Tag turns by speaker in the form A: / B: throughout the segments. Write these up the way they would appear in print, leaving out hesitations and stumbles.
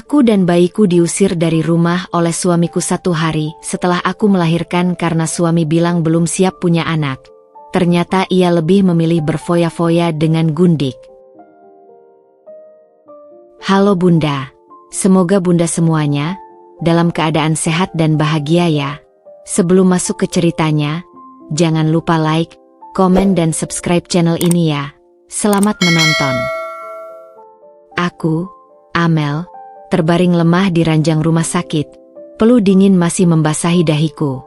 A: Aku dan bayiku diusir dari rumah oleh suamiku 1 hari setelah aku melahirkan karena suami bilang belum siap punya anak. Ternyata ia lebih memilih berfoya-foya dengan Gundik. Halo Bunda, semoga Bunda semuanya dalam keadaan sehat dan bahagia ya. Sebelum masuk ke ceritanya, jangan lupa like, komen dan subscribe channel ini ya. Selamat menonton. Aku, Amel, terbaring lemah di ranjang rumah sakit. Peluh dingin masih membasahi dahiku.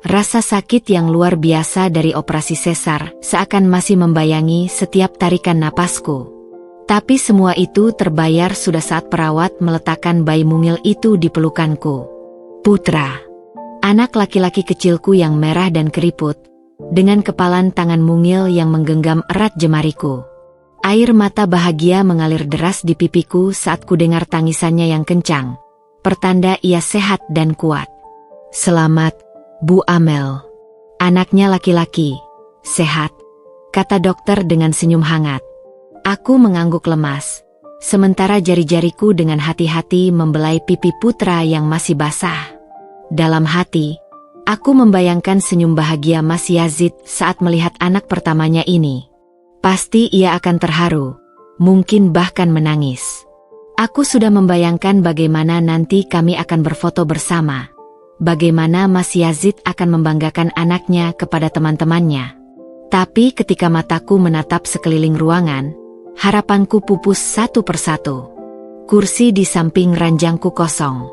A: Rasa sakit yang luar biasa dari operasi sesar seakan masih membayangi setiap tarikan napasku. Tapi semua itu terbayar sudah saat perawat meletakkan bayi mungil itu di pelukanku. Putra, anak laki-laki kecilku yang merah dan keriput, dengan kepalan tangan mungil yang menggenggam erat jemariku. Air mata bahagia mengalir deras di pipiku saat ku dengar tangisannya yang kencang, pertanda ia sehat dan kuat. Selamat, Bu Amel. Anaknya laki-laki, sehat, kata dokter dengan senyum hangat. Aku mengangguk lemas, sementara jari-jariku dengan hati-hati membelai pipi putra yang masih basah. Dalam hati, aku membayangkan senyum bahagia Mas Yazid saat melihat anak pertamanya ini. Pasti ia akan terharu, mungkin bahkan menangis. Aku sudah membayangkan bagaimana nanti kami akan berfoto bersama. Bagaimana Mas Yazid akan membanggakan anaknya kepada teman-temannya. Tapi ketika mataku menatap sekeliling ruangan, harapanku pupus satu persatu. Kursi di samping ranjangku kosong.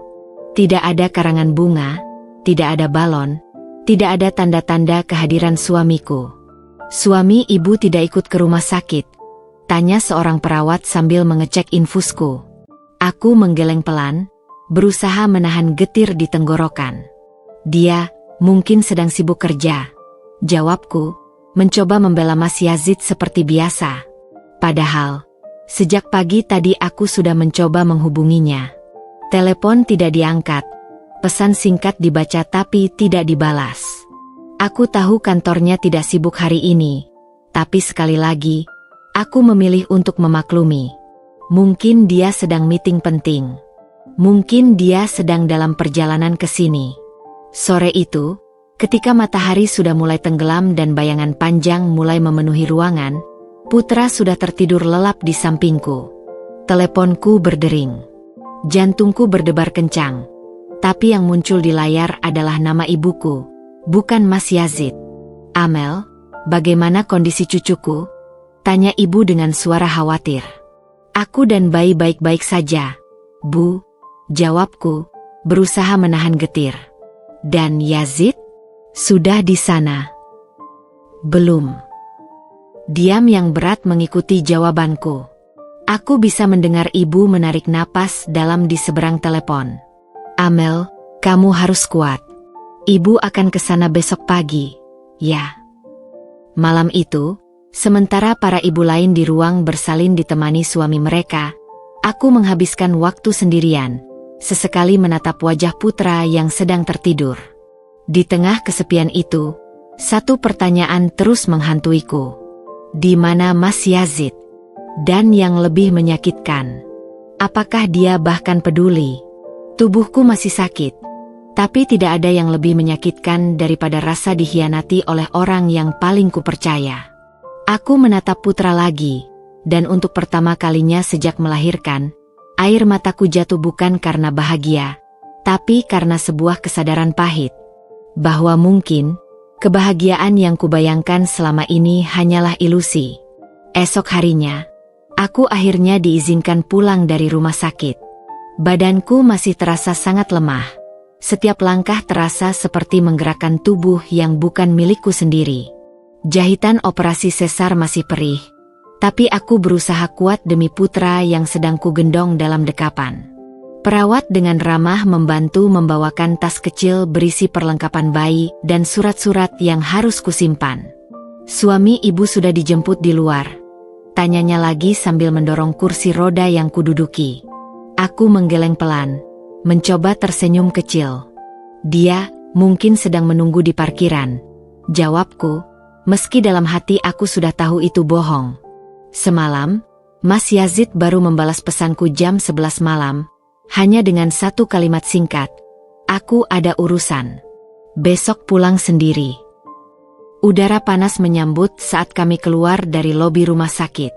A: Tidak ada karangan bunga, tidak ada balon, tidak ada tanda-tanda kehadiran suamiku. Suami ibu tidak ikut ke rumah sakit, tanya seorang perawat sambil mengecek infusku. Aku menggeleng pelan, berusaha menahan getir di tenggorokan. Dia mungkin sedang sibuk kerja, jawabku, mencoba membela Mas Yazid seperti biasa. Padahal, sejak pagi tadi aku sudah mencoba menghubunginya. Telepon tidak diangkat, pesan singkat dibaca tapi tidak dibalas. Aku tahu kantornya tidak sibuk hari ini, tapi sekali lagi, aku memilih untuk memaklumi. Mungkin dia sedang meeting penting. Mungkin dia sedang dalam perjalanan ke sini. Sore itu, ketika matahari sudah mulai tenggelam dan bayangan panjang mulai memenuhi ruangan, Putra sudah tertidur lelap di sampingku. Teleponku berdering. Jantungku berdebar kencang. Tapi yang muncul di layar adalah nama ibuku. Bukan Mas Yazid. Amel, bagaimana kondisi cucuku? Tanya ibu dengan suara khawatir. Aku dan bayi baik-baik saja, Bu, jawabku, berusaha menahan getir. Dan Yazid? Sudah di sana? Belum. Diam yang berat mengikuti jawabanku. Aku bisa mendengar ibu menarik napas dalam di seberang telepon. Amel, kamu harus kuat. Ibu akan ke sana besok pagi, ya. Malam itu, sementara para ibu lain di ruang bersalin ditemani suami mereka, aku menghabiskan waktu sendirian, sesekali menatap wajah putra yang sedang tertidur. Di tengah kesepian itu, satu pertanyaan terus menghantuiku. Di mana Mas Yazid? Dan yang lebih menyakitkan, apakah dia bahkan peduli? Tubuhku masih sakit. Tapi tidak ada yang lebih menyakitkan daripada rasa dikhianati oleh orang yang paling kupercaya. Aku menatap putra lagi, dan untuk pertama kalinya sejak melahirkan, air mataku jatuh bukan karena bahagia, tapi karena sebuah kesadaran pahit. Bahwa mungkin, kebahagiaan yang kubayangkan selama ini hanyalah ilusi. Esok harinya, aku akhirnya diizinkan pulang dari rumah sakit. Badanku masih terasa sangat lemah. Setiap langkah terasa seperti menggerakkan tubuh yang bukan milikku sendiri. Jahitan operasi sesar masih perih, tapi aku berusaha kuat demi putra yang sedang kugendong dalam dekapan. Perawat dengan ramah membantu membawakan tas kecil berisi perlengkapan bayi dan surat-surat yang harus kusimpan. Suami ibu sudah dijemput di luar. Tanyanya lagi sambil mendorong kursi roda yang kududuki. Aku menggeleng pelan, mencoba tersenyum kecil. Dia mungkin sedang menunggu di parkiran, jawabku, meski dalam hati aku sudah tahu itu bohong. Semalam, Mas Yazid baru membalas pesanku jam 11 malam, Hanya dengan satu kalimat singkat, "Aku ada urusan. Besok pulang sendiri." Udara panas menyambut saat kami keluar dari lobi rumah sakit.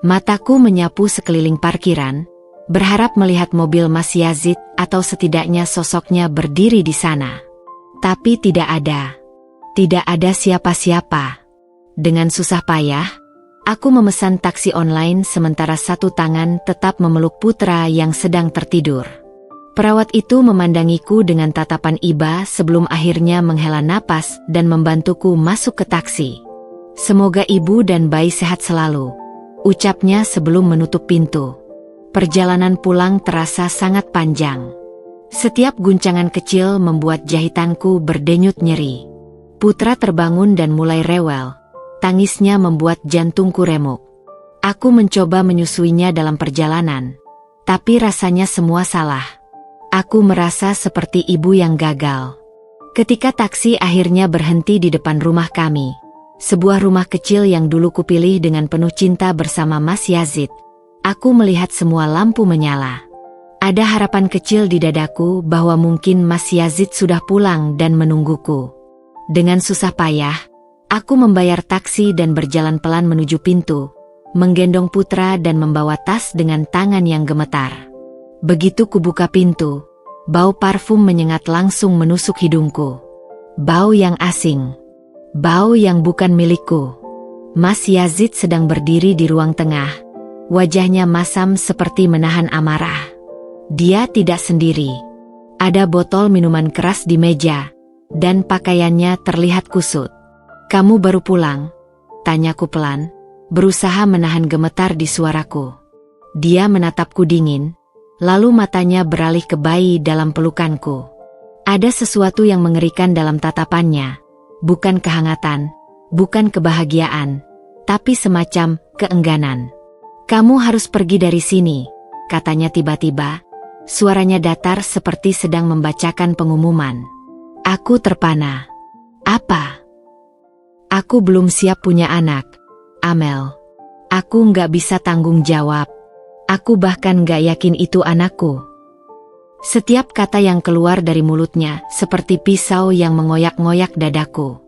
A: Mataku menyapu sekeliling parkiran, berharap melihat mobil Mas Yazid atau setidaknya sosoknya berdiri di sana. Tapi tidak ada. Tidak ada siapa-siapa. Dengan susah payah, aku memesan taksi online sementara satu tangan tetap memeluk putra yang sedang tertidur. Perawat itu memandangiku dengan tatapan iba sebelum akhirnya menghela napas dan membantuku masuk ke taksi. "Semoga ibu dan bayi sehat selalu," ucapnya sebelum menutup pintu. Perjalanan pulang terasa sangat panjang. Setiap guncangan kecil membuat jahitanku berdenyut nyeri. Putra terbangun dan mulai rewel. Tangisnya membuat jantungku remuk. Aku mencoba menyusuinya dalam perjalanan, tapi rasanya semua salah. Aku merasa seperti ibu yang gagal. Ketika taksi akhirnya berhenti di depan rumah kami, sebuah rumah kecil yang dulu kupilih dengan penuh cinta bersama Mas Yazid, aku melihat semua lampu menyala. Ada harapan kecil di dadaku bahwa mungkin Mas Yazid sudah pulang dan menungguku. Dengan susah payah, aku membayar taksi dan berjalan pelan menuju pintu, menggendong putra dan membawa tas dengan tangan yang gemetar. Begitu kubuka pintu, bau parfum menyengat langsung menusuk hidungku. Bau yang asing. Bau yang bukan milikku. Mas Yazid sedang berdiri di ruang tengah. Wajahnya masam seperti menahan amarah. Dia tidak sendiri. Ada botol minuman keras di meja, dan pakaiannya terlihat kusut. "Kamu baru pulang?" tanyaku pelan, berusaha menahan gemetar di suaraku. Dia menatapku dingin, lalu matanya beralih ke bayi dalam pelukanku. Ada sesuatu yang mengerikan dalam tatapannya, bukan kehangatan, bukan kebahagiaan, tapi semacam keengganan. "Kamu harus pergi dari sini," katanya tiba-tiba. Suaranya datar seperti sedang membacakan pengumuman. Aku terpana. "Apa?" "Aku belum siap punya anak, Amel. Aku nggak bisa tanggung jawab. Aku bahkan nggak yakin itu anakku." Setiap kata yang keluar dari mulutnya seperti pisau yang mengoyak-ngoyak dadaku.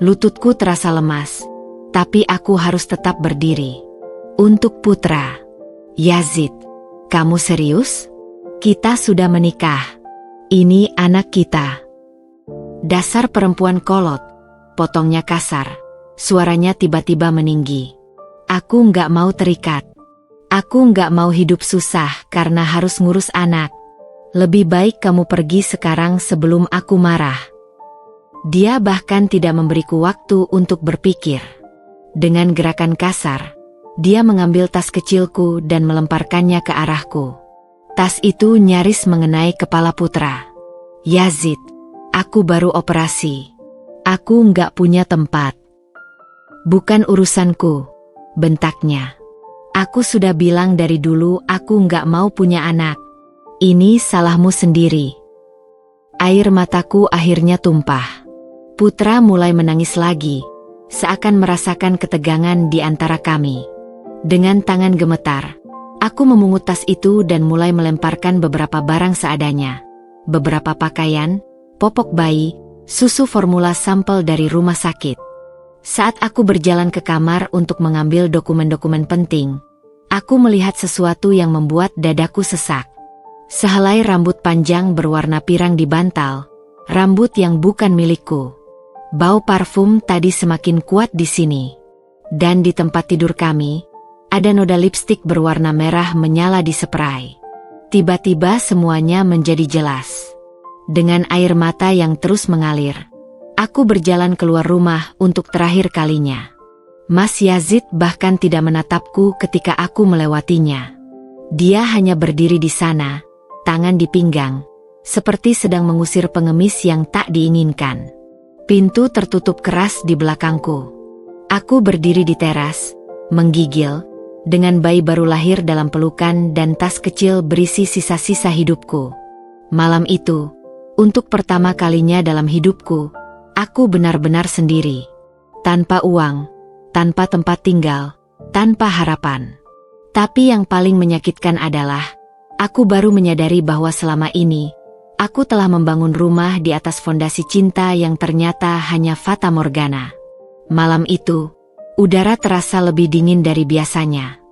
A: Lututku terasa lemas, tapi aku harus tetap berdiri. "Untuk putra." "Yazid, kamu serius? Kita sudah menikah. Ini anak kita." "Dasar perempuan kolot," potongnya kasar. Suaranya tiba-tiba meninggi. "Aku nggak mau terikat. Aku nggak mau hidup susah karena harus ngurus anak. Lebih baik kamu pergi sekarang sebelum aku marah." Dia bahkan tidak memberiku waktu untuk berpikir. Dengan gerakan kasar, dia mengambil tas kecilku dan melemparkannya ke arahku. Tas itu nyaris mengenai kepala putra. "Yazid, aku baru operasi. Aku nggak punya tempat." "Bukan urusanku," bentaknya. "Aku sudah bilang dari dulu aku nggak mau punya anak. Ini salahmu sendiri." Air mataku akhirnya tumpah. Putra mulai menangis lagi, seakan merasakan ketegangan di antara kami. Dengan tangan gemetar, aku memungut tas itu dan mulai melemparkan beberapa barang seadanya. Beberapa pakaian, popok bayi, susu formula sampel dari rumah sakit. Saat aku berjalan ke kamar untuk mengambil dokumen-dokumen penting, aku melihat sesuatu yang membuat dadaku sesak. Sehelai rambut panjang berwarna pirang di bantal, rambut yang bukan milikku. Bau parfum tadi semakin kuat di sini. Dan di tempat tidur kami, ada noda lipstik berwarna merah menyala di spray. Tiba-tiba semuanya menjadi jelas. Dengan air mata yang terus mengalir, aku berjalan keluar rumah untuk terakhir kalinya. Mas Yazid bahkan tidak menatapku ketika aku melewatinya. Dia hanya berdiri di sana, tangan di pinggang, seperti sedang mengusir pengemis yang tak diinginkan. Pintu tertutup keras di belakangku. Aku berdiri di teras, menggigil, dengan bayi baru lahir dalam pelukan dan tas kecil berisi sisa-sisa hidupku. Malam itu, untuk pertama kalinya dalam hidupku, aku benar-benar sendiri. Tanpa uang, tanpa tempat tinggal, tanpa harapan. Tapi yang paling menyakitkan adalah, Aku baru menyadari bahwa selama ini, aku telah membangun rumah di atas fondasi cinta yang ternyata hanya fata morgana. Malam itu, udara terasa lebih dingin dari biasanya.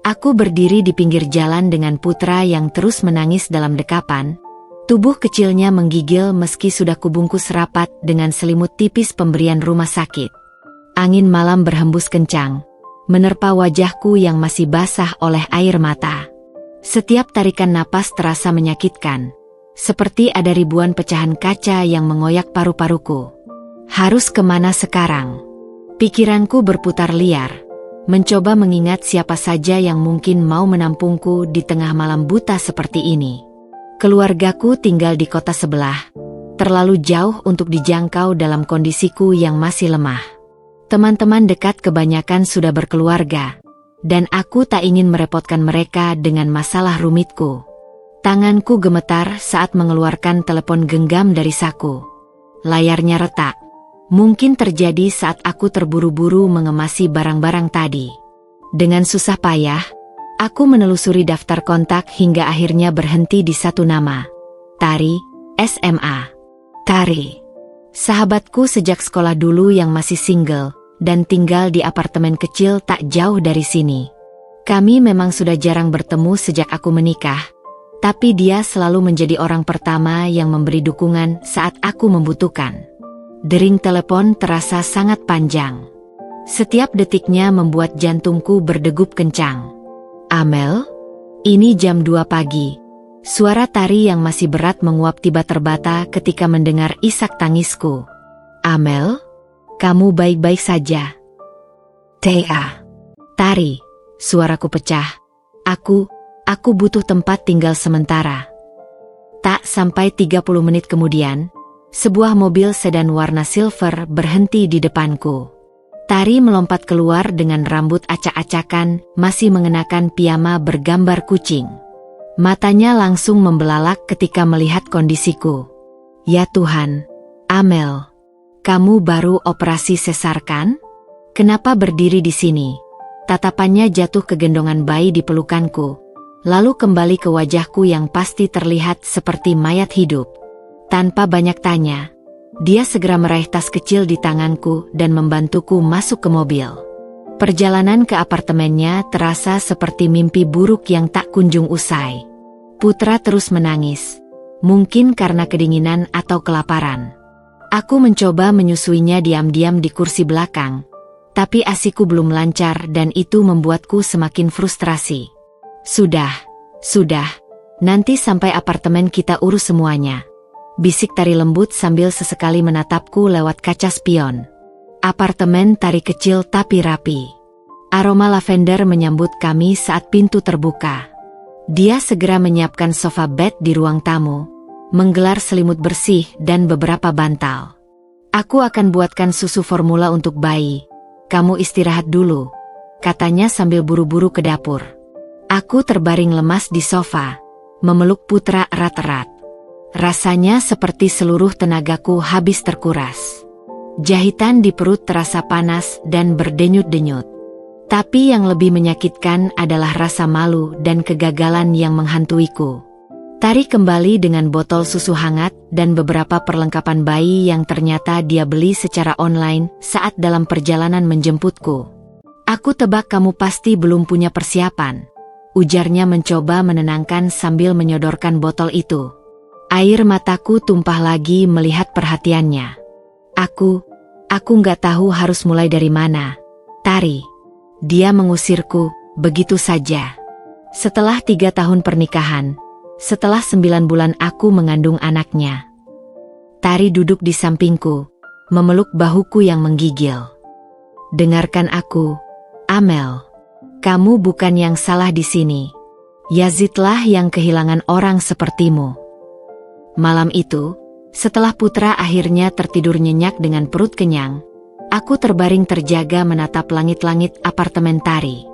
A: Aku berdiri di pinggir jalan dengan Putra yang terus menangis dalam dekapan. Tubuh kecilnya menggigil meski sudah kubungkus rapat dengan selimut tipis pemberian rumah sakit. Angin malam berhembus kencang, menerpa wajahku yang masih basah oleh air mata. Setiap tarikan napas terasa menyakitkan, seperti ada ribuan pecahan kaca yang mengoyak paru-paruku. Harus kemana sekarang? Pikiranku berputar liar, mencoba mengingat siapa saja yang mungkin mau menampungku di tengah malam buta seperti ini. Keluargaku tinggal di kota sebelah, terlalu jauh untuk dijangkau dalam kondisiku yang masih lemah. Teman-teman dekat kebanyakan sudah berkeluarga, dan aku tak ingin merepotkan mereka dengan masalah rumitku. Tanganku gemetar saat mengeluarkan telepon genggam dari saku. Layarnya retak. Mungkin terjadi saat aku terburu-buru mengemasi barang-barang tadi. Dengan susah payah, aku menelusuri daftar kontak hingga akhirnya berhenti di satu nama. Tari, SMA. Tari. Sahabatku sejak sekolah dulu yang masih single, dan tinggal di apartemen kecil tak jauh dari sini. Kami memang sudah jarang bertemu sejak aku menikah, tapi dia selalu menjadi orang pertama yang memberi dukungan saat aku membutuhkan. Dering telepon terasa sangat panjang. Setiap detiknya membuat jantungku berdegup kencang. Amel? Ini jam 2 pagi. Suara Tari yang masih berat menguap tiba terbata ketika mendengar isak tangisku. Amel? Kamu baik-baik saja? Tea. Tari, suaraku pecah. Aku butuh tempat tinggal sementara. Tak sampai 30 menit kemudian, sebuah mobil sedan warna silver berhenti di depanku. Tari melompat keluar dengan rambut acak-acakan, masih mengenakan piyama bergambar kucing. Matanya langsung membelalak ketika melihat kondisiku. Ya Tuhan, Amel, kamu baru operasi sesar kan? Kenapa berdiri di sini? Tatapannya jatuh ke gendongan bayi di pelukanku, lalu kembali ke wajahku yang pasti terlihat seperti mayat hidup. Tanpa banyak tanya, dia segera meraih tas kecil di tanganku dan membantuku masuk ke mobil. Perjalanan ke apartemennya terasa seperti mimpi buruk yang tak kunjung usai. Putra terus menangis, mungkin karena kedinginan atau kelaparan. Aku mencoba menyusuinya diam-diam di kursi belakang, tapi ASIku belum lancar dan itu membuatku semakin frustrasi. Sudah, nanti sampai apartemen kita urus semuanya. Bisik Tari lembut sambil sesekali menatapku lewat kaca spion. Apartemen Tari kecil tapi rapi. Aroma lavender menyambut kami saat pintu terbuka. Dia segera menyiapkan sofa bed di ruang tamu, menggelar selimut bersih dan beberapa bantal. Aku akan buatkan susu formula untuk bayi. Kamu istirahat dulu, katanya sambil buru-buru ke dapur. Aku terbaring lemas di sofa, memeluk Putra erat-erat. Rasanya seperti seluruh tenagaku habis terkuras. Jahitan di perut terasa panas dan berdenyut-denyut. Tapi yang lebih menyakitkan adalah rasa malu dan kegagalan yang menghantuiku. Tari kembali dengan botol susu hangat dan beberapa perlengkapan bayi yang ternyata dia beli secara online saat dalam perjalanan menjemputku. Aku tebak kamu pasti belum punya persiapan, ujarnya mencoba menenangkan sambil menyodorkan botol itu. Air mataku tumpah lagi melihat perhatiannya. Aku nggak tahu harus mulai dari mana, Tari. Dia mengusirku, begitu saja. Setelah 3 tahun pernikahan, setelah 9 bulan aku mengandung anaknya. Tari duduk di sampingku, memeluk bahuku yang menggigil. Dengarkan aku, Amel. Kamu bukan yang salah di sini. Yazidlah yang kehilangan orang sepertimu. Malam itu, setelah Putra akhirnya tertidur nyenyak dengan perut kenyang, aku terbaring terjaga menatap langit-langit apartemen Tari.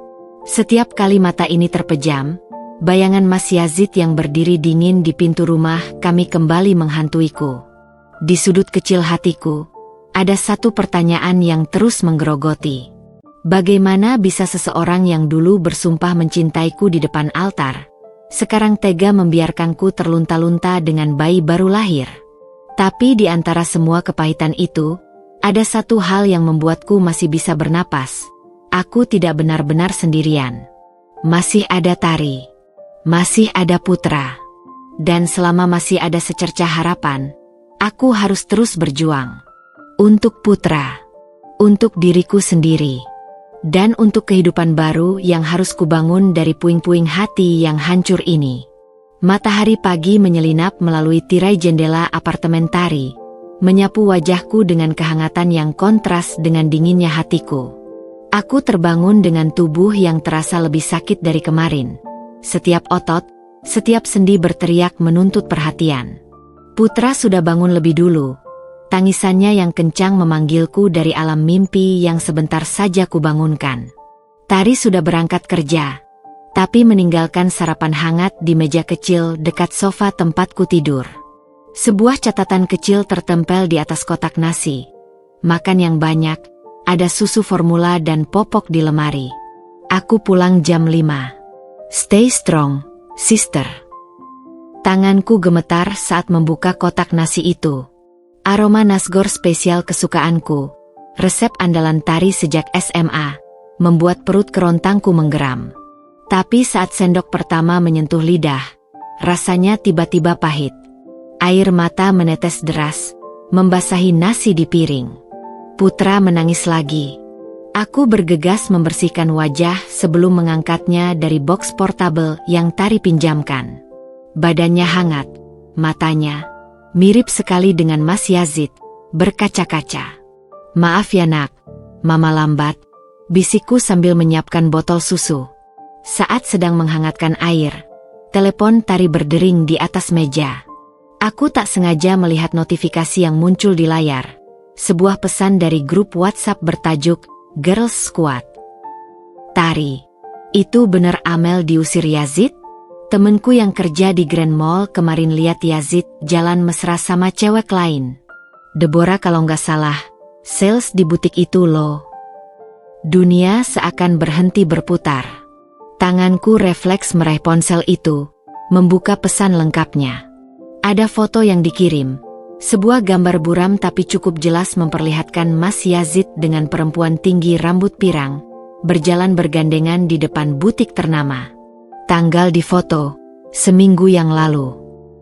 A: Setiap kali mata ini terpejam, bayangan Mas Yazid yang berdiri dingin di pintu rumah kami kembali menghantuiku. Di sudut kecil hatiku, ada satu pertanyaan yang terus menggerogoti. Bagaimana bisa seseorang yang dulu bersumpah mencintaiku di depan altar, sekarang tega membiarkanku terlunta-lunta dengan bayi baru lahir. Tapi di antara semua kepahitan itu, ada satu hal yang membuatku masih bisa bernapas. Aku tidak benar-benar sendirian. Masih ada Tari. Masih ada Putra. Dan selama masih ada secercah harapan, aku harus terus berjuang. Untuk Putra. Untuk diriku sendiri. Dan untuk kehidupan baru yang harus kubangun dari puing-puing hati yang hancur ini. Matahari pagi menyelinap melalui tirai jendela apartemen Tari, menyapu wajahku dengan kehangatan yang kontras dengan dinginnya hatiku. Aku terbangun dengan tubuh yang terasa lebih sakit dari kemarin. Setiap otot, setiap sendi berteriak menuntut perhatian. Putra sudah bangun lebih dulu. Tangisannya yang kencang memanggilku dari alam mimpi yang sebentar saja kubangunkan. Tari sudah berangkat kerja, tapi meninggalkan sarapan hangat di meja kecil dekat sofa tempatku tidur. Sebuah catatan kecil tertempel di atas kotak nasi. Makan yang banyak, ada susu formula dan popok di lemari. Aku pulang jam 5. Stay strong, sister. Tanganku gemetar saat membuka kotak nasi itu. Aroma nasgor spesial kesukaanku, resep andalan Tari sejak SMA, membuat perut kerontangku menggeram. Tapi saat sendok pertama menyentuh lidah, rasanya tiba-tiba pahit. Air mata menetes deras, membasahi nasi di piring. Putra menangis lagi. Aku bergegas membersihkan wajah sebelum mengangkatnya dari box portable yang Tari pinjamkan. Badannya hangat, matanya mirip sekali dengan Mas Yazid, berkaca-kaca. Maaf ya nak, mama lambat, bisikku sambil menyiapkan botol susu. Saat sedang menghangatkan air, telepon Tari berdering di atas meja. Aku tak sengaja melihat notifikasi yang muncul di layar. Sebuah pesan dari grup WhatsApp bertajuk Girls Squad. Tari, itu bener Amel diusir Yazid? Temenku yang kerja di Grand Mall kemarin lihat Yazid jalan mesra sama cewek lain. Deborah kalau nggak salah, sales di butik itu loh. Dunia seakan berhenti berputar. Tanganku refleks meraih ponsel itu, membuka pesan lengkapnya. Ada foto yang dikirim, sebuah gambar buram tapi cukup jelas memperlihatkan Mas Yazid dengan perempuan tinggi rambut pirang, berjalan bergandengan di depan butik ternama. Tanggal di foto, seminggu yang lalu.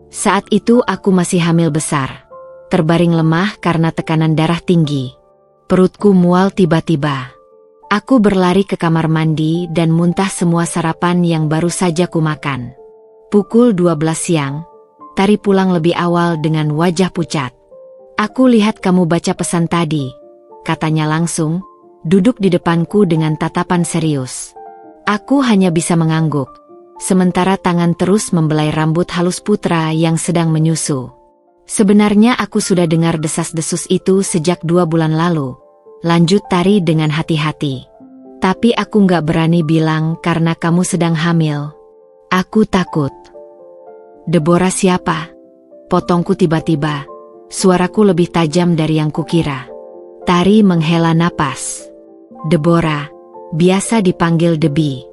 A: Saat itu aku masih hamil besar, terbaring lemah karena tekanan darah tinggi. Perutku mual tiba-tiba. Aku berlari ke kamar mandi dan muntah semua sarapan yang baru saja kumakan. Pukul 12 siang, Tari pulang lebih awal dengan wajah pucat. Aku lihat kamu baca pesan tadi, katanya langsung, duduk di depanku dengan tatapan serius. Aku hanya bisa mengangguk. Sementara tangan terus membelai rambut halus Putra yang sedang menyusu. Sebenarnya aku sudah dengar desas-desus itu sejak 2 bulan lalu. Lanjut Tari dengan hati-hati. Tapi aku nggak berani bilang karena kamu sedang hamil. Aku takut. Deborah siapa? Potongku tiba-tiba. Suaraku lebih tajam dari yang kukira. Tari menghela napas. Deborah, biasa dipanggil Debbie.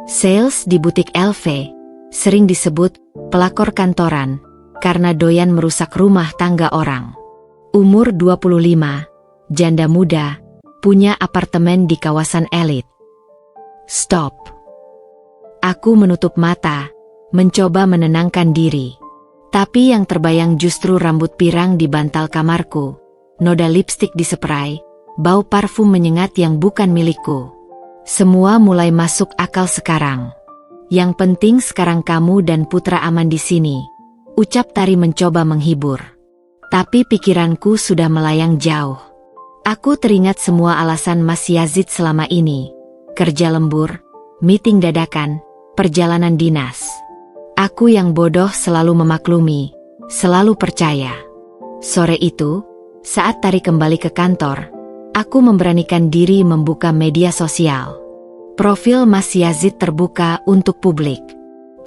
A: Sales di butik LV, sering disebut pelakor kantoran, karena doyan merusak rumah tangga orang. Umur 25, janda muda, punya apartemen di kawasan elit. Stop. Aku menutup mata, mencoba menenangkan diri. Tapi yang terbayang justru rambut pirang di bantal kamarku, noda lipstik di spray, bau parfum menyengat yang bukan milikku. Semua mulai masuk akal sekarang. Yang penting sekarang kamu dan Putra aman di sini, ucap Tari mencoba menghibur. Tapi pikiranku sudah melayang jauh. Aku teringat semua alasan Mas Yazid selama ini. Kerja lembur, meeting dadakan, perjalanan dinas. Aku yang bodoh selalu memaklumi, selalu percaya. Sore itu, saat Tari kembali ke kantor, aku memberanikan diri membuka media sosial. Profil Mas Yazid terbuka untuk publik.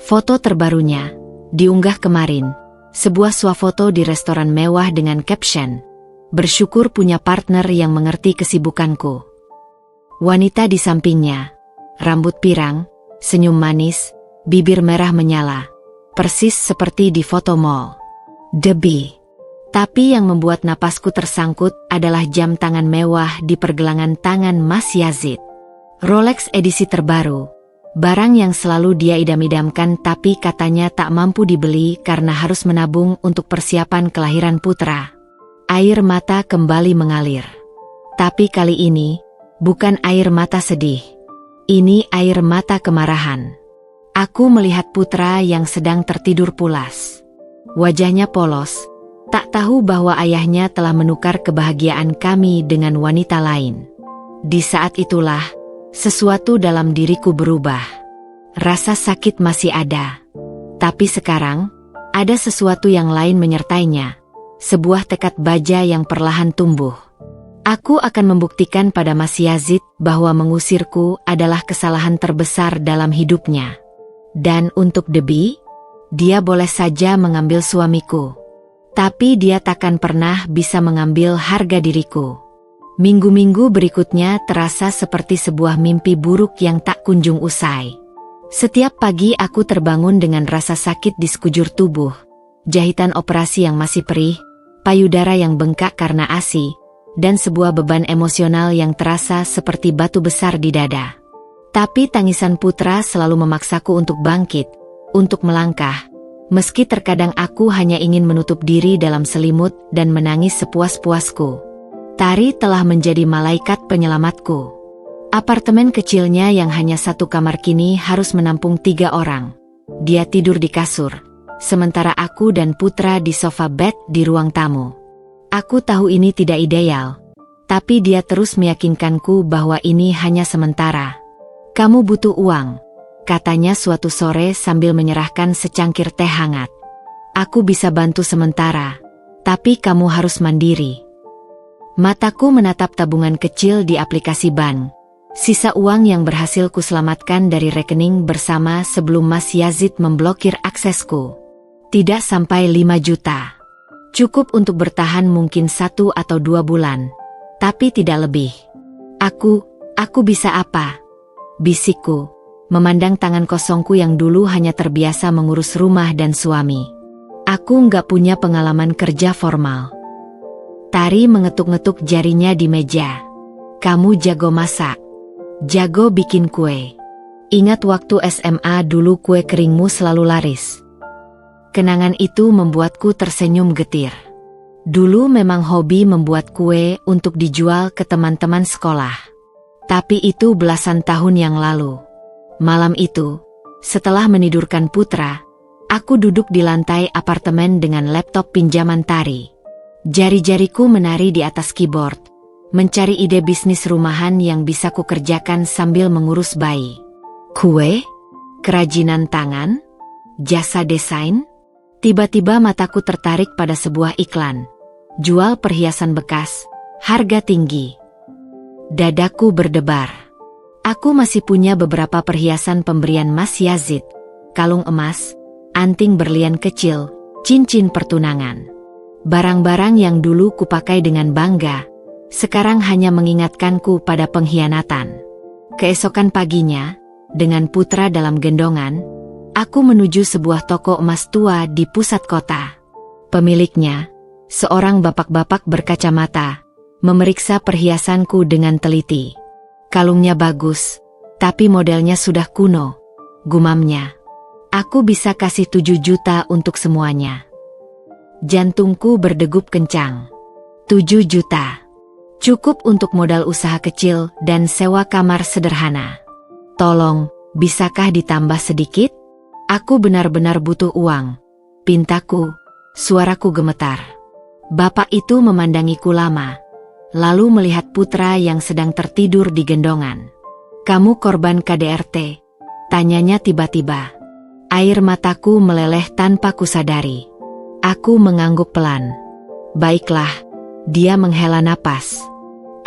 A: Foto terbarunya, diunggah kemarin, sebuah swafoto di restoran mewah dengan caption, "Bersyukur punya partner yang mengerti kesibukanku." Wanita di sampingnya, rambut pirang, senyum manis, bibir merah menyala. persis seperti di foto mall. Debbie. Tapi yang membuat napasku tersangkut adalah jam tangan mewah di pergelangan tangan Mas Yazid. Rolex edisi terbaru. Barang yang selalu dia idam-idamkan tapi katanya tak mampu dibeli karena harus menabung untuk persiapan kelahiran putra. Air mata kembali mengalir. Tapi kali ini, bukan air mata sedih. Ini air mata kemarahan. Aku melihat putra yang sedang tertidur pulas. Wajahnya polos, tak tahu bahwa ayahnya telah menukar kebahagiaan kami dengan wanita lain. Di saat itulah, sesuatu dalam diriku berubah. Rasa sakit masih ada. Tapi sekarang, ada sesuatu yang lain menyertainya. Sebuah tekad baja yang perlahan tumbuh. Aku akan membuktikan pada Mas Yazid bahwa mengusirku adalah kesalahan terbesar dalam hidupnya. Dan untuk Debbie, dia boleh saja mengambil suamiku. Tapi dia takkan pernah bisa mengambil harga diriku. Minggu-minggu berikutnya terasa seperti sebuah mimpi buruk yang tak kunjung usai. Setiap pagi aku terbangun dengan rasa sakit di sekujur tubuh, jahitan operasi yang masih perih, payudara yang bengkak karena ASI, dan sebuah beban emosional yang terasa seperti batu besar di dada. Tapi tangisan putra selalu memaksaku untuk bangkit, untuk melangkah, meski terkadang aku hanya ingin menutup diri dalam selimut dan menangis sepuas-puasku. Tari telah menjadi malaikat penyelamatku. Apartemen kecilnya yang hanya satu kamar kini harus menampung 3 orang. Dia tidur di kasur, sementara aku dan putra di sofa bed di ruang tamu. Aku tahu ini tidak ideal, tapi dia terus meyakinkanku bahwa ini hanya sementara. Kamu butuh uang, katanya suatu sore sambil menyerahkan secangkir teh hangat. Aku bisa bantu sementara, tapi kamu harus mandiri. Mataku menatap tabungan kecil di aplikasi bank. Sisa uang yang berhasil kuselamatkan dari rekening bersama sebelum Mas Yazid memblokir aksesku. Tidak sampai 5 juta. Cukup untuk bertahan mungkin 1 atau 2 bulan. Tapi tidak lebih. Aku bisa apa? Bisikku, memandang tangan kosongku yang dulu hanya terbiasa mengurus rumah dan suami. Aku nggak punya pengalaman kerja formal. Tari mengetuk-ngetuk jarinya di meja. Kamu jago masak. Jago bikin kue. Ingat waktu SMA dulu kue keringmu selalu laris. Kenangan itu membuatku tersenyum getir. Dulu memang hobi membuat kue untuk dijual ke teman-teman sekolah. Tapi itu belasan tahun yang lalu. Malam itu, setelah menidurkan putra, aku duduk di lantai apartemen dengan laptop pinjaman Tari. Jari-jariku menari di atas keyboard, mencari ide bisnis rumahan yang bisa kukerjakan sambil mengurus bayi. Kue? Kerajinan tangan? Jasa desain? Tiba-tiba mataku tertarik pada sebuah iklan. Jual perhiasan bekas, harga tinggi. Dadaku berdebar. Aku masih punya beberapa perhiasan pemberian Mas Yazid, kalung emas, anting berlian kecil, cincin pertunangan. Barang-barang yang dulu kupakai dengan bangga, sekarang hanya mengingatkanku pada pengkhianatan. Keesokan paginya, dengan putra dalam gendongan, aku menuju sebuah toko emas tua di pusat kota. Pemiliknya, seorang bapak-bapak berkacamata, memeriksa perhiasanku dengan teliti. Kalungnya bagus, tapi modelnya sudah kuno, gumamnya. Aku bisa kasih 7 juta untuk semuanya. Jantungku berdegup kencang. 7 juta. Cukup untuk modal usaha kecil dan sewa kamar sederhana. Tolong, bisakah ditambah sedikit? Aku benar-benar butuh uang. Pintaku, suaraku gemetar. Bapak itu memandangiku lama. Lalu melihat putra yang sedang tertidur di gendongan. Kamu korban KDRT? Tanyanya tiba-tiba. Air mataku meleleh tanpa kusadari. Aku mengangguk pelan. Baiklah, dia menghela napas.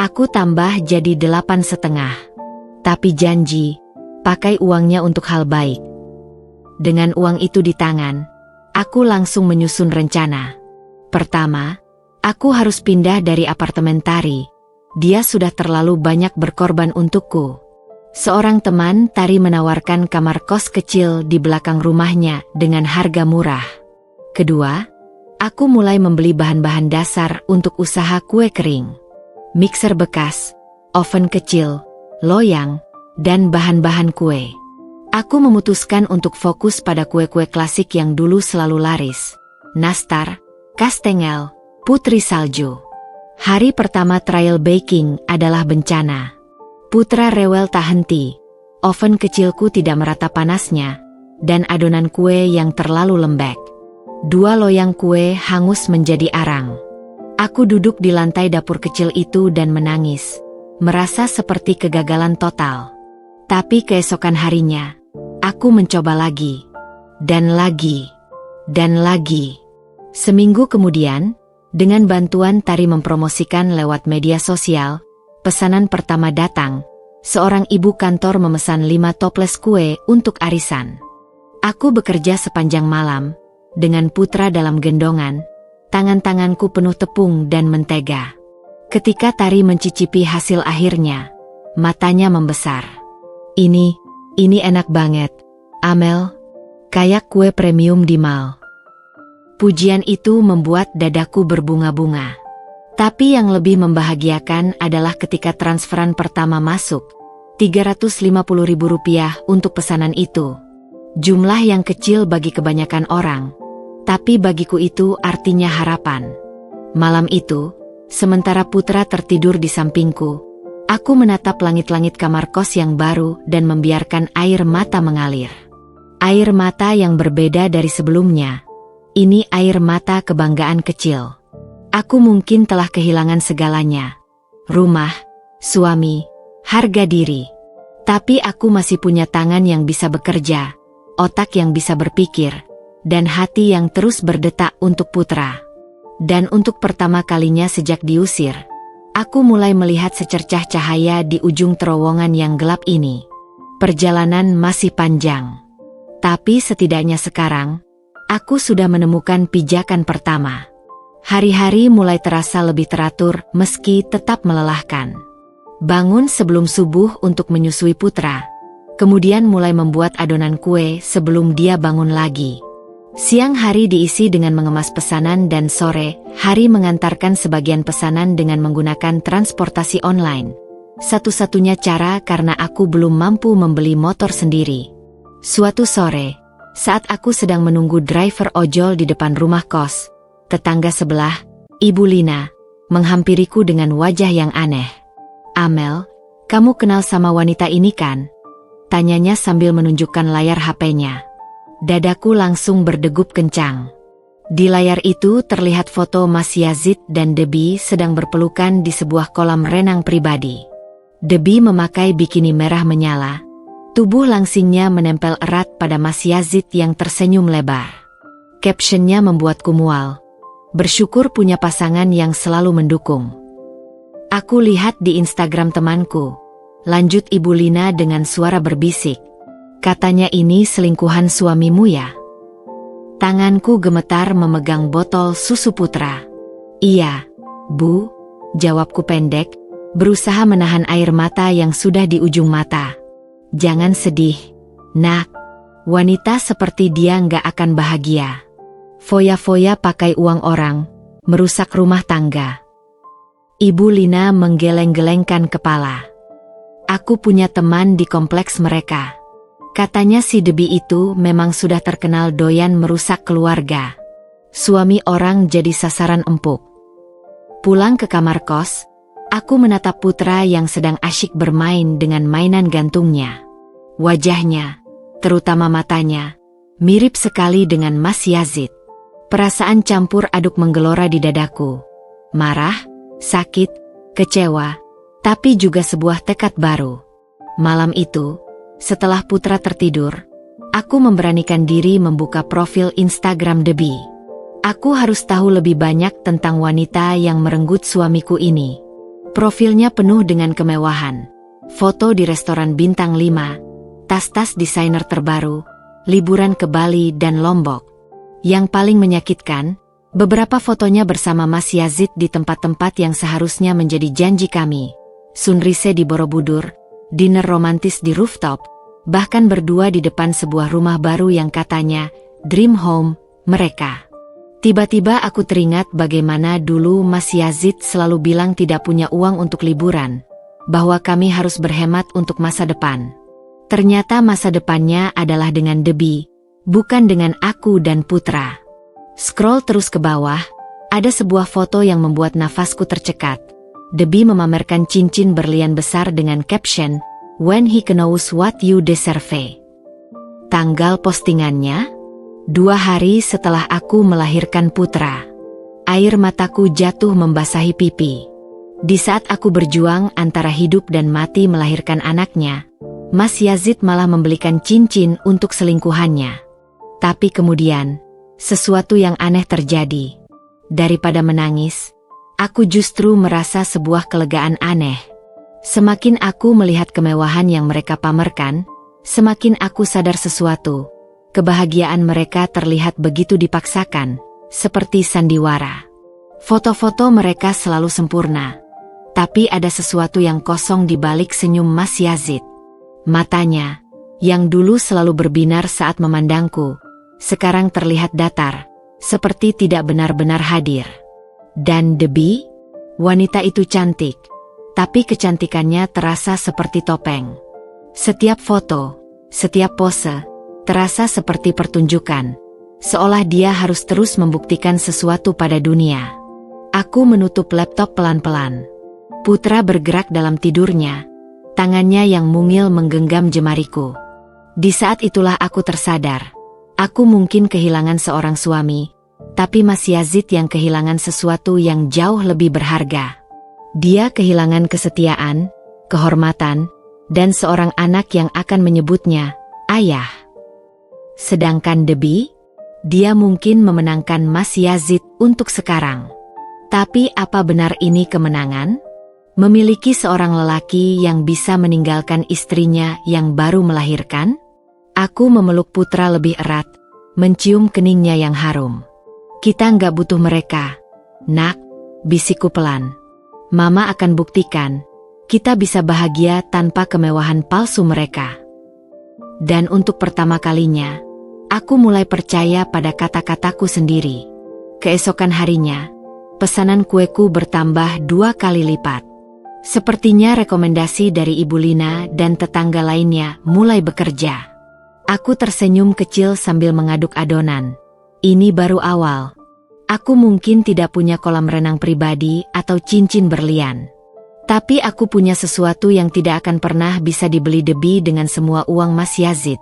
A: Aku tambah jadi 8,5. Tapi janji, pakai uangnya untuk hal baik. Dengan uang itu di tangan, aku langsung menyusun rencana. Pertama, aku harus pindah dari apartemen Tari. Dia sudah terlalu banyak berkorban untukku. Seorang teman Tari menawarkan kamar kos kecil di belakang rumahnya dengan harga murah. Kedua, aku mulai membeli bahan-bahan dasar untuk usaha kue kering. Mixer bekas, oven kecil, loyang, dan bahan-bahan kue. Aku memutuskan untuk fokus pada kue-kue klasik yang dulu selalu laris. Nastar, kastengel, putri salju. Hari pertama trial baking adalah bencana. Putra rewel tak henti. Oven kecilku tidak merata panasnya, dan adonan kue yang terlalu lembek. 2 loyang kue hangus menjadi arang. Aku duduk di lantai dapur kecil itu dan menangis, merasa seperti kegagalan total. Tapi keesokan harinya, aku mencoba lagi, dan lagi, dan lagi. Seminggu kemudian, dengan bantuan Tari mempromosikan lewat media sosial, pesanan pertama datang. Seorang ibu kantor memesan 5 toples kue untuk arisan. Aku bekerja sepanjang malam, dengan putra dalam gendongan, tangan-tanganku penuh tepung dan mentega. Ketika Tari mencicipi hasil akhirnya, matanya membesar. Ini enak banget, Amel. Kayak kue premium di mall. Pujian itu membuat dadaku berbunga-bunga. Tapi yang lebih membahagiakan adalah ketika transferan pertama masuk, Rp350.000 untuk pesanan itu. Jumlah yang kecil bagi kebanyakan orang, tapi bagiku itu artinya harapan. Malam itu, sementara putra tertidur di sampingku, aku menatap langit-langit kamar kos yang baru dan membiarkan air mata mengalir. Air mata yang berbeda dari sebelumnya. Ini air mata kebanggaan kecil. Aku mungkin telah kehilangan segalanya. Rumah, suami, harga diri. Tapi aku masih punya tangan yang bisa bekerja, otak yang bisa berpikir, dan hati yang terus berdetak untuk putra. Dan untuk pertama kalinya sejak diusir, aku mulai melihat secercah cahaya di ujung terowongan yang gelap ini. Perjalanan masih panjang. Tapi setidaknya sekarang, aku sudah menemukan pijakan pertama. Hari-hari mulai terasa lebih teratur meski tetap melelahkan. Bangun sebelum subuh untuk menyusui putra. Kemudian mulai membuat adonan kue sebelum dia bangun lagi. Siang hari diisi dengan mengemas pesanan dan sore hari mengantarkan sebagian pesanan dengan menggunakan transportasi online. Satu-satunya cara karena aku belum mampu membeli motor sendiri. Suatu sore, saat aku sedang menunggu driver ojol di depan rumah kos, tetangga sebelah, Ibu Lina, menghampiriku dengan wajah yang aneh. "Amel, kamu kenal sama wanita ini kan?" Tanyanya sambil menunjukkan layar HP-nya. Dadaku langsung berdegup kencang. Di layar itu terlihat foto Mas Yazid dan Debbie sedang berpelukan di sebuah kolam renang pribadi. Debbie memakai bikini merah menyala. Tubuh langsingnya menempel erat pada Mas Yazid yang tersenyum lebar. Captionnya membuatku mual. Bersyukur punya pasangan yang selalu mendukung. Aku lihat di Instagram temanku. Lanjut Ibu Lina dengan suara berbisik. "Katanya ini selingkuhan suamimu ya?" Tanganku gemetar memegang botol susu putra. "Iya, Bu," jawabku pendek, berusaha menahan air mata yang sudah di ujung mata. "Jangan sedih, Nak. Wanita seperti dia nggak akan bahagia. Foya-foya pakai uang orang, merusak rumah tangga." Ibu Lina menggeleng-gelengkan kepala. "Aku punya teman di kompleks mereka. Katanya si Debbie itu memang sudah terkenal doyan merusak keluarga. Suami orang jadi sasaran empuk." Pulang ke kamar kos, aku menatap putra yang sedang asyik bermain dengan mainan gantungnya. Wajahnya, terutama matanya, mirip sekali dengan Mas Yazid. Perasaan campur aduk menggelora di dadaku. Marah, sakit, kecewa, tapi juga sebuah tekad baru. Malam itu, setelah putra tertidur, aku memberanikan diri membuka profil Instagram Debbie. Aku harus tahu lebih banyak tentang wanita yang merenggut suamiku ini. Profilnya penuh dengan kemewahan. Foto di restoran bintang 5, tas-tas desainer terbaru, liburan ke Bali dan Lombok. Yang paling menyakitkan, beberapa fotonya bersama Mas Yazid di tempat-tempat yang seharusnya menjadi janji kami. Sunrise di Borobudur, dinner romantis di rooftop, bahkan berdua di depan sebuah rumah baru yang katanya dream home mereka. Tiba-tiba aku teringat bagaimana dulu Mas Yazid selalu bilang tidak punya uang untuk liburan, bahwa kami harus berhemat untuk masa depan. Ternyata masa depannya adalah dengan Debbie, bukan dengan aku dan Putra. Scroll terus ke bawah, ada sebuah foto yang membuat nafasku tercekat. Debbie memamerkan cincin berlian besar dengan caption, "When he knows what you deserve." Tanggal postingannya? 2 hari setelah aku melahirkan Putra. Air mataku jatuh membasahi pipi. Di saat aku berjuang antara hidup dan mati melahirkan anaknya, Mas Yazid malah membelikan cincin untuk selingkuhannya. Tapi kemudian, sesuatu yang aneh terjadi. Daripada menangis, aku justru merasa sebuah kelegaan aneh. Semakin aku melihat kemewahan yang mereka pamerkan, semakin aku sadar sesuatu. Kebahagiaan mereka terlihat begitu dipaksakan, seperti sandiwara. Foto-foto mereka selalu sempurna. Tapi ada sesuatu yang kosong di balik senyum Mas Yazid. Matanya, yang dulu selalu berbinar saat memandangku, sekarang terlihat datar, seperti tidak benar-benar hadir. Dan Debbie? Wanita itu cantik, tapi kecantikannya terasa seperti topeng. Setiap foto, setiap pose, terasa seperti pertunjukan, seolah dia harus terus membuktikan sesuatu pada dunia. Aku menutup laptop pelan-pelan. Putra bergerak dalam tidurnya, tangannya yang mungil menggenggam jemariku. Di saat itulah aku tersadar, aku mungkin kehilangan seorang suami, tapi Mas Yazid yang kehilangan sesuatu yang jauh lebih berharga. Dia kehilangan kesetiaan, kehormatan, dan seorang anak yang akan menyebutnya ayah. Sedangkan Debbie, dia mungkin memenangkan Mas Yazid untuk sekarang. Tapi apa benar ini kemenangan? Memiliki seorang lelaki yang bisa meninggalkan istrinya yang baru melahirkan? Aku memeluk Putra lebih erat, mencium keningnya yang harum. Kita nggak butuh mereka, nak, bisikku pelan. Mama akan buktikan, kita bisa bahagia tanpa kemewahan palsu mereka. Dan untuk pertama kalinya, aku mulai percaya pada kata-kataku sendiri. Keesokan harinya, pesanan kueku bertambah 2 kali lipat. Sepertinya rekomendasi dari Ibu Lina dan tetangga lainnya mulai bekerja. Aku tersenyum kecil sambil mengaduk adonan. Ini baru awal. Aku mungkin tidak punya kolam renang pribadi atau cincin berlian. Tapi aku punya sesuatu yang tidak akan pernah bisa dibeli Debbie dengan semua uang Mas Yazid.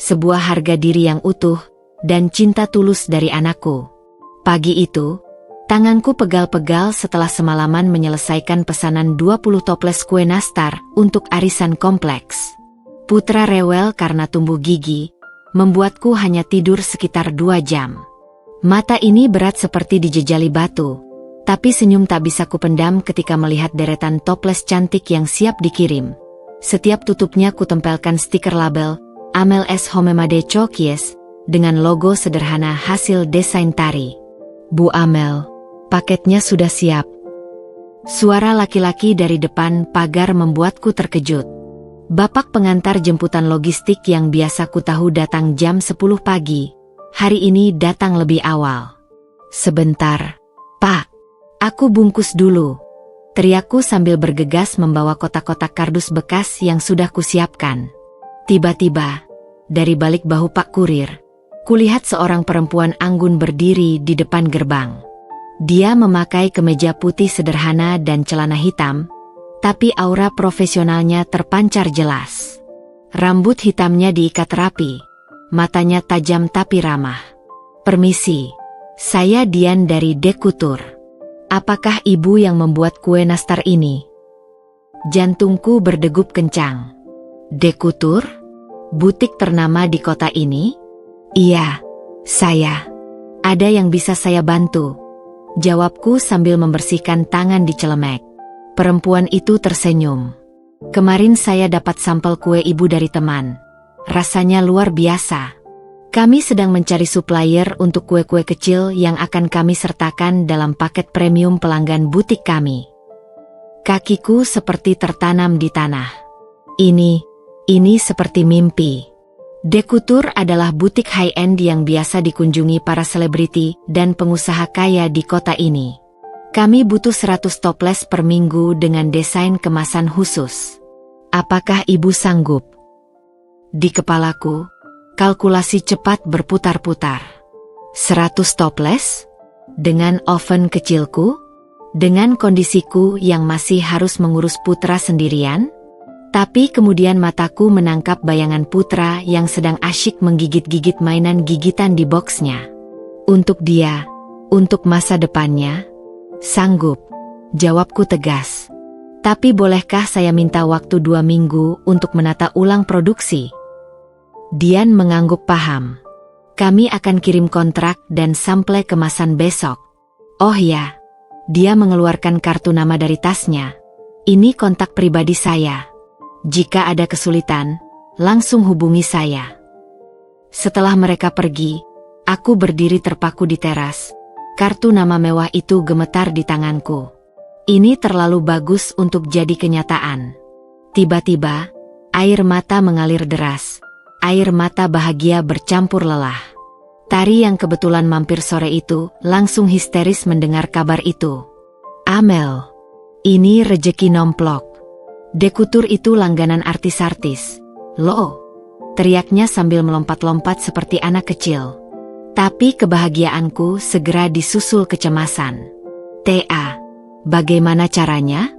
A: Sebuah harga diri yang utuh, dan cinta tulus dari anakku. Pagi itu, tanganku pegal-pegal setelah semalaman menyelesaikan pesanan 20 toples kue nastar untuk arisan kompleks. Putra rewel karena tumbuh gigi, membuatku hanya tidur sekitar 2 jam. Mata ini berat seperti dijejali batu, tapi senyum tak bisa kupendam ketika melihat deretan toples cantik yang siap dikirim. Setiap tutupnya kutempelkan stiker label, Amel S. Homemade Chokies, dengan logo sederhana hasil desain tari. Bu Amel, paketnya sudah siap. Suara laki-laki dari depan pagar membuatku terkejut. Bapak pengantar jemputan logistik yang biasa ku tahu datang jam 10 pagi, hari ini datang lebih awal. Sebentar, Pak. Aku bungkus dulu. Teriakku sambil bergegas membawa kotak-kotak kardus bekas yang sudah kusiapkan. Tiba-tiba, dari balik bahu Pak Kurir, kulihat seorang perempuan anggun berdiri di depan gerbang. Dia memakai kemeja putih sederhana dan celana hitam, tapi aura profesionalnya terpancar jelas. Rambut hitamnya diikat rapi, matanya tajam tapi ramah. Permisi, saya Dian dari Dekutur. Apakah ibu yang membuat kue nastar ini? Jantungku berdegup kencang. Dekutur? Butik ternama di kota ini? Iya, saya. Ada yang bisa saya bantu? Jawabku sambil membersihkan tangan di celemek. Perempuan itu tersenyum. Kemarin saya dapat sampel kue ibu dari teman. Rasanya luar biasa. Kami sedang mencari supplier untuk kue-kue kecil yang akan kami sertakan dalam paket premium pelanggan butik kami. Kakiku seperti tertanam di tanah. Ini seperti mimpi. Dekutur adalah butik high-end yang biasa dikunjungi para selebriti dan pengusaha kaya di kota ini. Kami butuh 100 toples per minggu dengan desain kemasan khusus. Apakah ibu sanggup? Di kepalaku, kalkulasi cepat berputar-putar. 100 toples? Dengan oven kecilku? Dengan kondisiku yang masih harus mengurus Putra sendirian? Tapi kemudian mataku menangkap bayangan Putra yang sedang asyik menggigit-gigit mainan gigitan di boxnya. Untuk dia, untuk masa depannya, sanggup, jawabku tegas. Tapi bolehkah saya minta waktu 2 minggu untuk menata ulang produksi? Dian mengangguk paham. Kami akan kirim kontrak dan sampel kemasan besok. Oh ya, dia mengeluarkan kartu nama dari tasnya. Ini kontak pribadi saya. Jika ada kesulitan, langsung hubungi saya. Setelah mereka pergi, aku berdiri terpaku di teras. Kartu nama mewah itu gemetar di tanganku. Ini terlalu bagus untuk jadi kenyataan. Tiba-tiba, air mata mengalir deras. Air mata bahagia bercampur lelah. Tari yang kebetulan mampir sore itu langsung histeris mendengar kabar itu. Amel, ini rejeki nomplok. Dekutur itu langganan artis-artis. Loh, teriaknya sambil melompat-lompat seperti anak kecil. Tapi kebahagiaanku segera disusul kecemasan. TA, bagaimana caranya?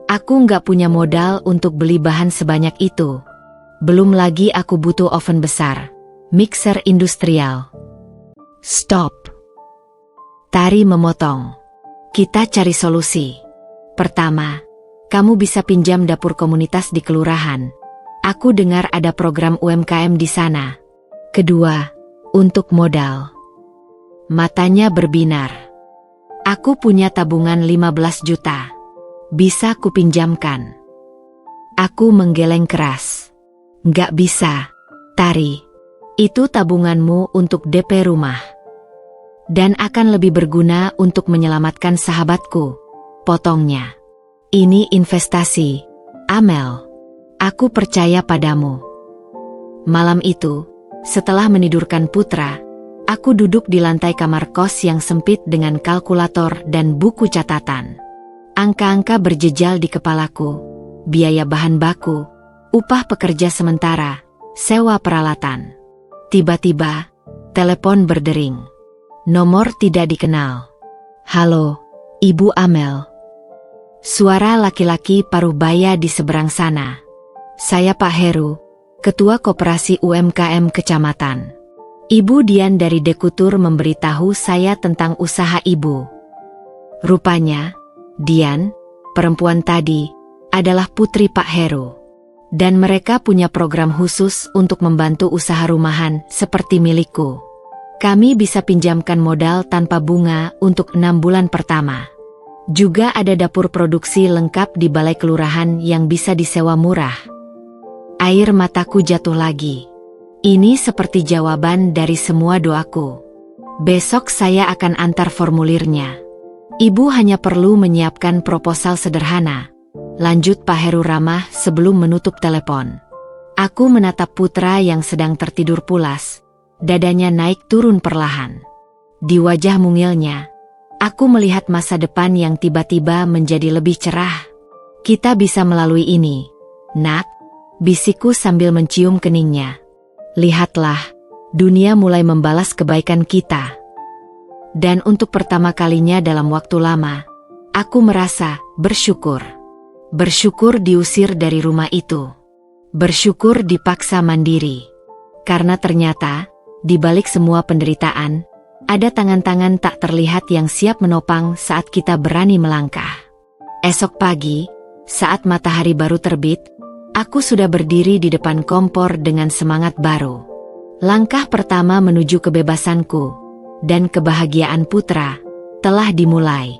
A: Aku nggak punya modal untuk beli bahan sebanyak itu. Belum lagi aku butuh oven besar, mixer industrial. Stop. Tari memotong. Kita cari solusi. Pertama, kamu bisa pinjam dapur komunitas di kelurahan. Aku dengar ada program UMKM di sana. Kedua, untuk modal. Matanya berbinar. Aku punya tabungan 15 juta. Bisa kupinjamkan. Aku menggeleng keras. Nggak bisa, Tari. Itu tabunganmu untuk DP rumah. Dan akan lebih berguna untuk menyelamatkan sahabatku. Potongnya. Ini investasi, Amel. Aku percaya padamu. Malam itu, setelah menidurkan Putra, aku duduk di lantai kamar kos yang sempit dengan kalkulator dan buku catatan. Angka-angka berjejal di kepalaku, biaya bahan baku, upah pekerja sementara, sewa peralatan. Tiba-tiba, telepon berdering. Nomor tidak dikenal. Halo, Ibu Amel. Suara laki-laki paruh baya di seberang sana. Saya Pak Heru, Ketua Koperasi UMKM Kecamatan. Ibu Dian dari Dekutur memberitahu saya tentang usaha ibu. Rupanya, Dian, perempuan tadi, adalah putri Pak Heru. Dan mereka punya program khusus untuk membantu usaha rumahan seperti milikku. Kami bisa pinjamkan modal tanpa bunga untuk 6 bulan pertama. Juga ada dapur produksi lengkap di balai kelurahan yang bisa disewa murah. Air mataku jatuh lagi. Ini seperti jawaban dari semua doaku. Besok saya akan antar formulirnya. Ibu hanya perlu menyiapkan proposal sederhana. Lanjut Pak Heru ramah sebelum menutup telepon. Aku menatap Putra yang sedang tertidur pulas. Dadanya naik turun perlahan. Di wajah mungilnya, aku melihat masa depan yang tiba-tiba menjadi lebih cerah. Kita bisa melalui ini, Nak, bisikku sambil mencium keningnya. Lihatlah, dunia mulai membalas kebaikan kita. Dan untuk pertama kalinya dalam waktu lama, aku merasa bersyukur. Bersyukur diusir dari rumah itu. Bersyukur dipaksa mandiri. Karena ternyata, di balik semua penderitaan, ada tangan-tangan tak terlihat yang siap menopang saat kita berani melangkah. Esok pagi, saat matahari baru terbit, aku sudah berdiri di depan kompor dengan semangat baru. Langkah pertama menuju kebebasanku dan kebahagiaan Putra telah dimulai.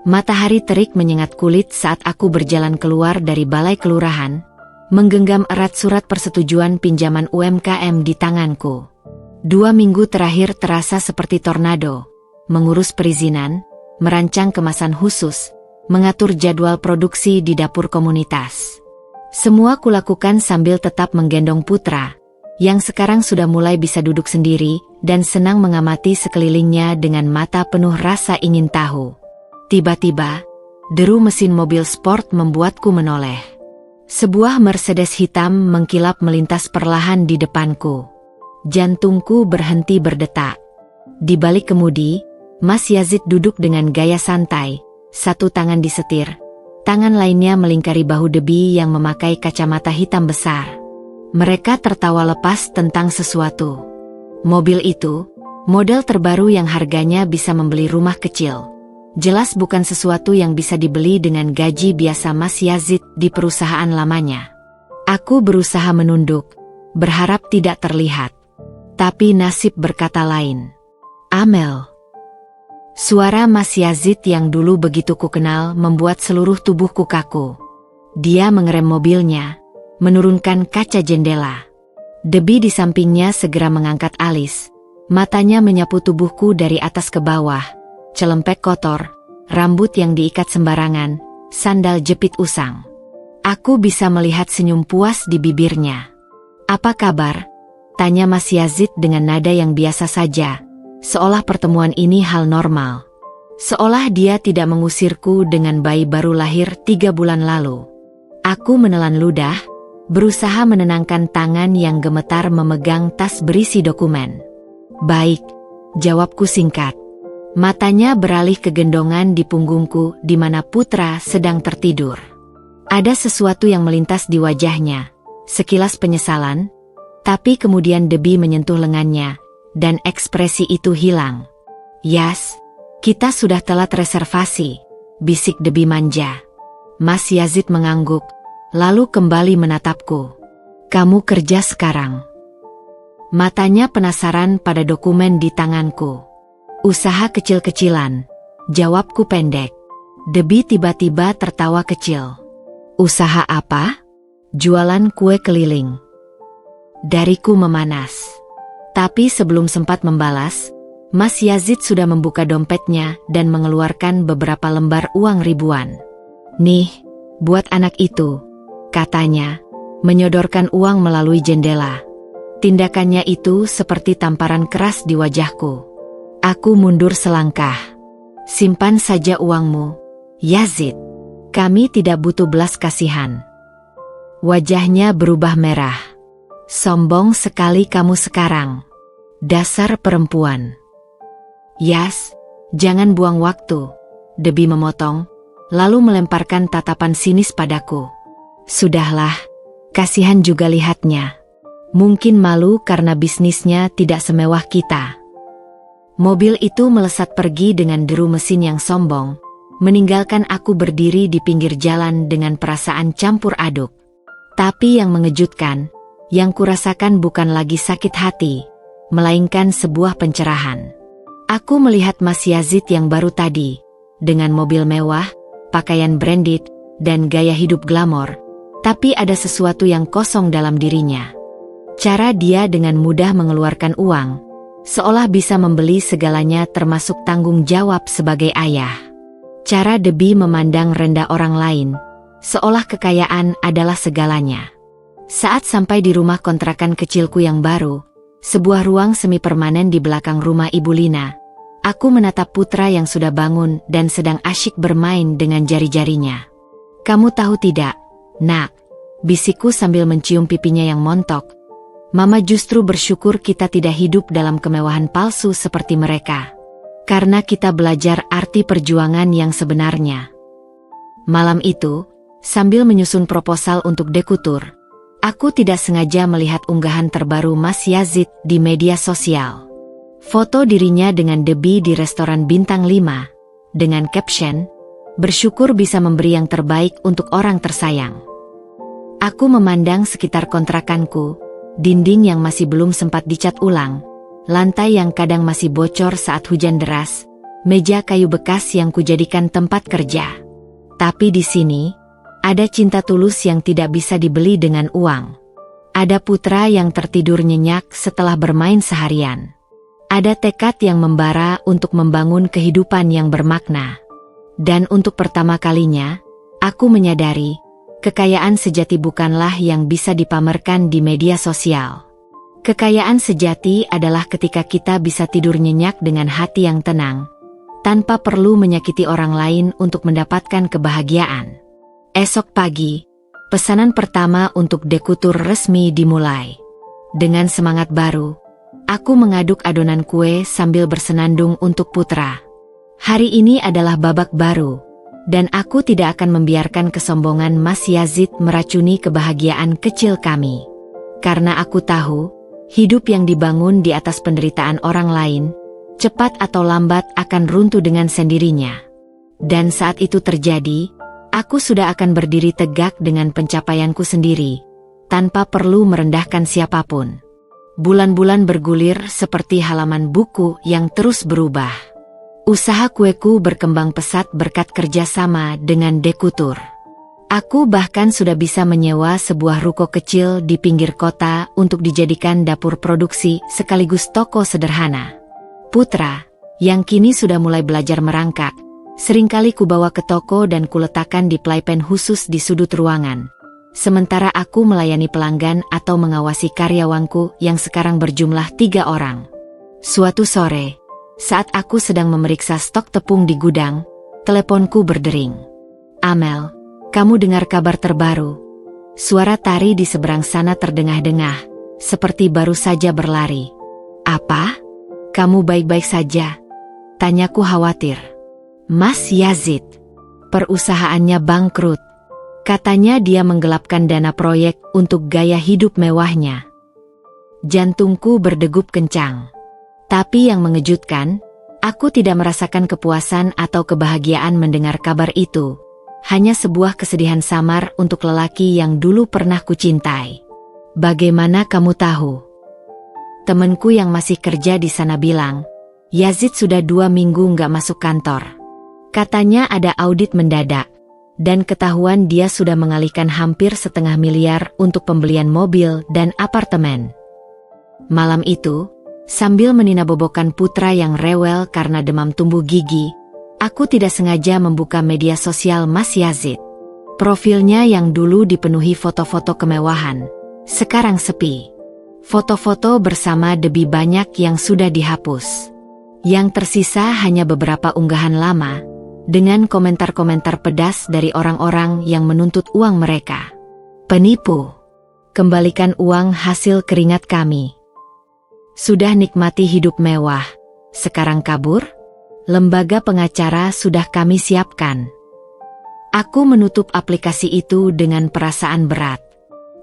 A: Matahari terik menyengat kulit saat aku berjalan keluar dari balai kelurahan, menggenggam erat surat persetujuan pinjaman UMKM di tanganku. 2 minggu terakhir terasa seperti tornado, mengurus perizinan, merancang kemasan khusus, mengatur jadwal produksi di dapur komunitas. Semua kulakukan sambil tetap menggendong putra, yang sekarang sudah mulai bisa duduk sendiri dan senang mengamati sekelilingnya dengan mata penuh rasa ingin tahu. Tiba-tiba, deru mesin mobil sport membuatku menoleh. Sebuah Mercedes hitam mengkilap melintas perlahan di depanku. Jantungku berhenti berdetak. Di balik kemudi, Mas Yazid duduk dengan gaya santai, satu tangan di setir, tangan lainnya melingkari bahu Debbie yang memakai kacamata hitam besar. Mereka tertawa lepas tentang sesuatu. Mobil itu, model terbaru yang harganya bisa membeli rumah kecil. Jelas bukan sesuatu yang bisa dibeli dengan gaji biasa Mas Yazid di perusahaan lamanya. Aku berusaha menunduk, berharap tidak terlihat. Tapi nasib berkata lain. Amel. Suara Mas Yazid yang dulu begitu kukenal membuat seluruh tubuhku kaku. Dia mengerem mobilnya, menurunkan kaca jendela. Debbie di sampingnya segera mengangkat alis. Matanya menyapu tubuhku dari atas ke bawah. Celempek kotor, rambut yang diikat sembarangan, sandal jepit usang. Aku bisa melihat senyum puas di bibirnya. Apa kabar? Tanya Mas Yazid dengan nada yang biasa saja. Seolah pertemuan ini hal normal. Seolah dia tidak mengusirku dengan bayi baru lahir 3 bulan lalu. Aku menelan ludah, berusaha menenangkan tangan yang gemetar memegang tas berisi dokumen. Baik, jawabku singkat. Matanya beralih ke gendongan di punggungku di mana putra sedang tertidur. Ada sesuatu yang melintas di wajahnya, sekilas penyesalan, tapi kemudian Debbie menyentuh lengannya, dan ekspresi itu hilang. Yas, kita sudah telat reservasi, bisik Debbie manja. Mas Yazid mengangguk, lalu kembali menatapku. Kamu kerja sekarang? Matanya penasaran pada dokumen di tanganku. Usaha kecil-kecilan, jawabku pendek. Debbie tiba-tiba tertawa kecil. Usaha apa? Jualan kue keliling. Dariku memanas. Tapi sebelum sempat membalas, Mas Yazid sudah membuka dompetnya dan mengeluarkan beberapa lembar uang ribuan. Nih, buat anak itu, katanya, menyodorkan uang melalui jendela. Tindakannya itu seperti tamparan keras di wajahku. Aku mundur selangkah. Simpan saja uangmu, Yazid. Kami tidak butuh belas kasihan. Wajahnya berubah merah. Sombong sekali kamu sekarang. Dasar perempuan. Yas, jangan buang waktu, Debbie memotong, lalu melemparkan tatapan sinis padaku. Sudahlah, kasihan juga lihatnya. Mungkin malu karena bisnisnya tidak semewah kita. Mobil itu melesat pergi dengan deru mesin yang sombong, meninggalkan aku berdiri di pinggir jalan dengan perasaan campur aduk. Tapi yang mengejutkan, yang kurasakan bukan lagi sakit hati, melainkan sebuah pencerahan. Aku melihat Mas Yazid yang baru tadi, dengan mobil mewah, pakaian branded, dan gaya hidup glamor, tapi ada sesuatu yang kosong dalam dirinya. Cara dia dengan mudah mengeluarkan uang, seolah bisa membeli segalanya termasuk tanggung jawab sebagai ayah. Cara Debbie memandang rendah orang lain, seolah kekayaan adalah segalanya. Saat sampai di rumah kontrakan kecilku yang baru, sebuah ruang semi permanen di belakang rumah Ibu Lina, aku menatap putra yang sudah bangun dan sedang asyik bermain dengan jari-jarinya. Kamu tahu tidak, Nak, bisikku sambil mencium pipinya yang montok. Mama justru bersyukur kita tidak hidup dalam kemewahan palsu seperti mereka. Karena kita belajar arti perjuangan yang sebenarnya. Malam itu, sambil menyusun proposal untuk dekutur, aku tidak sengaja melihat unggahan terbaru Mas Yazid di media sosial. Foto dirinya dengan Debbie di restoran bintang 5, dengan caption, bersyukur bisa memberi yang terbaik untuk orang tersayang. Aku memandang sekitar kontrakanku, dinding yang masih belum sempat dicat ulang, lantai yang kadang masih bocor saat hujan deras, meja kayu bekas yang kujadikan tempat kerja. Tapi di sini, ada cinta tulus yang tidak bisa dibeli dengan uang. Ada putra yang tertidur nyenyak setelah bermain seharian. Ada tekad yang membara untuk membangun kehidupan yang bermakna. Dan untuk pertama kalinya, aku menyadari, Kekayaan sejati bukanlah yang bisa dipamerkan di media sosial. Kekayaan sejati adalah ketika kita bisa tidur nyenyak dengan hati yang tenang, tanpa perlu menyakiti orang lain untuk mendapatkan kebahagiaan. Esok pagi, pesanan pertama untuk dekutur resmi dimulai. Dengan semangat baru, aku mengaduk adonan kue sambil bersenandung untuk Putra. Hari ini adalah babak baru. Dan aku tidak akan membiarkan kesombongan Mas Yazid meracuni kebahagiaan kecil kami. Karena aku tahu, hidup yang dibangun di atas penderitaan orang lain, cepat atau lambat akan runtuh dengan sendirinya. Dan saat itu terjadi, aku sudah akan berdiri tegak dengan pencapaianku sendiri, tanpa perlu merendahkan siapapun. Bulan-bulan bergulir seperti halaman buku yang terus berubah. Usaha kueku berkembang pesat berkat kerjasama dengan dekutur. Aku bahkan sudah bisa menyewa sebuah ruko kecil di pinggir kota untuk dijadikan dapur produksi sekaligus toko sederhana. Putra, yang kini sudah mulai belajar merangkak, seringkali kubawa ke toko dan kuletakkan di playpen khusus di sudut ruangan. Sementara aku melayani pelanggan atau mengawasi karyawanku yang sekarang berjumlah 3 orang. Suatu sore, saat aku sedang memeriksa stok tepung di gudang, teleponku berdering. "Amel, kamu dengar kabar terbaru?" Suara Tari di seberang sana terdengah-dengah, seperti baru saja berlari. "Apa? Kamu baik-baik saja?" tanyaku khawatir. "Mas Yazid, perusahaannya bangkrut. Katanya dia menggelapkan dana proyek untuk gaya hidup mewahnya." Jantungku berdegup kencang. Tapi yang mengejutkan, aku tidak merasakan kepuasan atau kebahagiaan mendengar kabar itu. Hanya sebuah kesedihan samar untuk lelaki yang dulu pernah kucintai. "Bagaimana kamu tahu?" Temenku yang masih kerja di sana bilang, Yazid sudah 2 minggu nggak masuk kantor. Katanya ada audit mendadak, dan ketahuan dia sudah mengalihkan hampir 1,5 miliar untuk pembelian mobil dan apartemen. Malam itu, sambil meninabobokan Putra yang rewel karena demam tumbuh gigi, aku tidak sengaja membuka media sosial Mas Yazid. Profilnya yang dulu dipenuhi foto-foto kemewahan, sekarang sepi. Foto-foto bersama lebih banyak yang sudah dihapus. Yang tersisa hanya beberapa unggahan lama, dengan komentar-komentar pedas dari orang-orang yang menuntut uang mereka. "Penipu. Kembalikan uang hasil keringat kami. Sudah nikmati hidup mewah, sekarang kabur? Lembaga pengacara sudah kami siapkan." Aku menutup aplikasi itu dengan perasaan berat.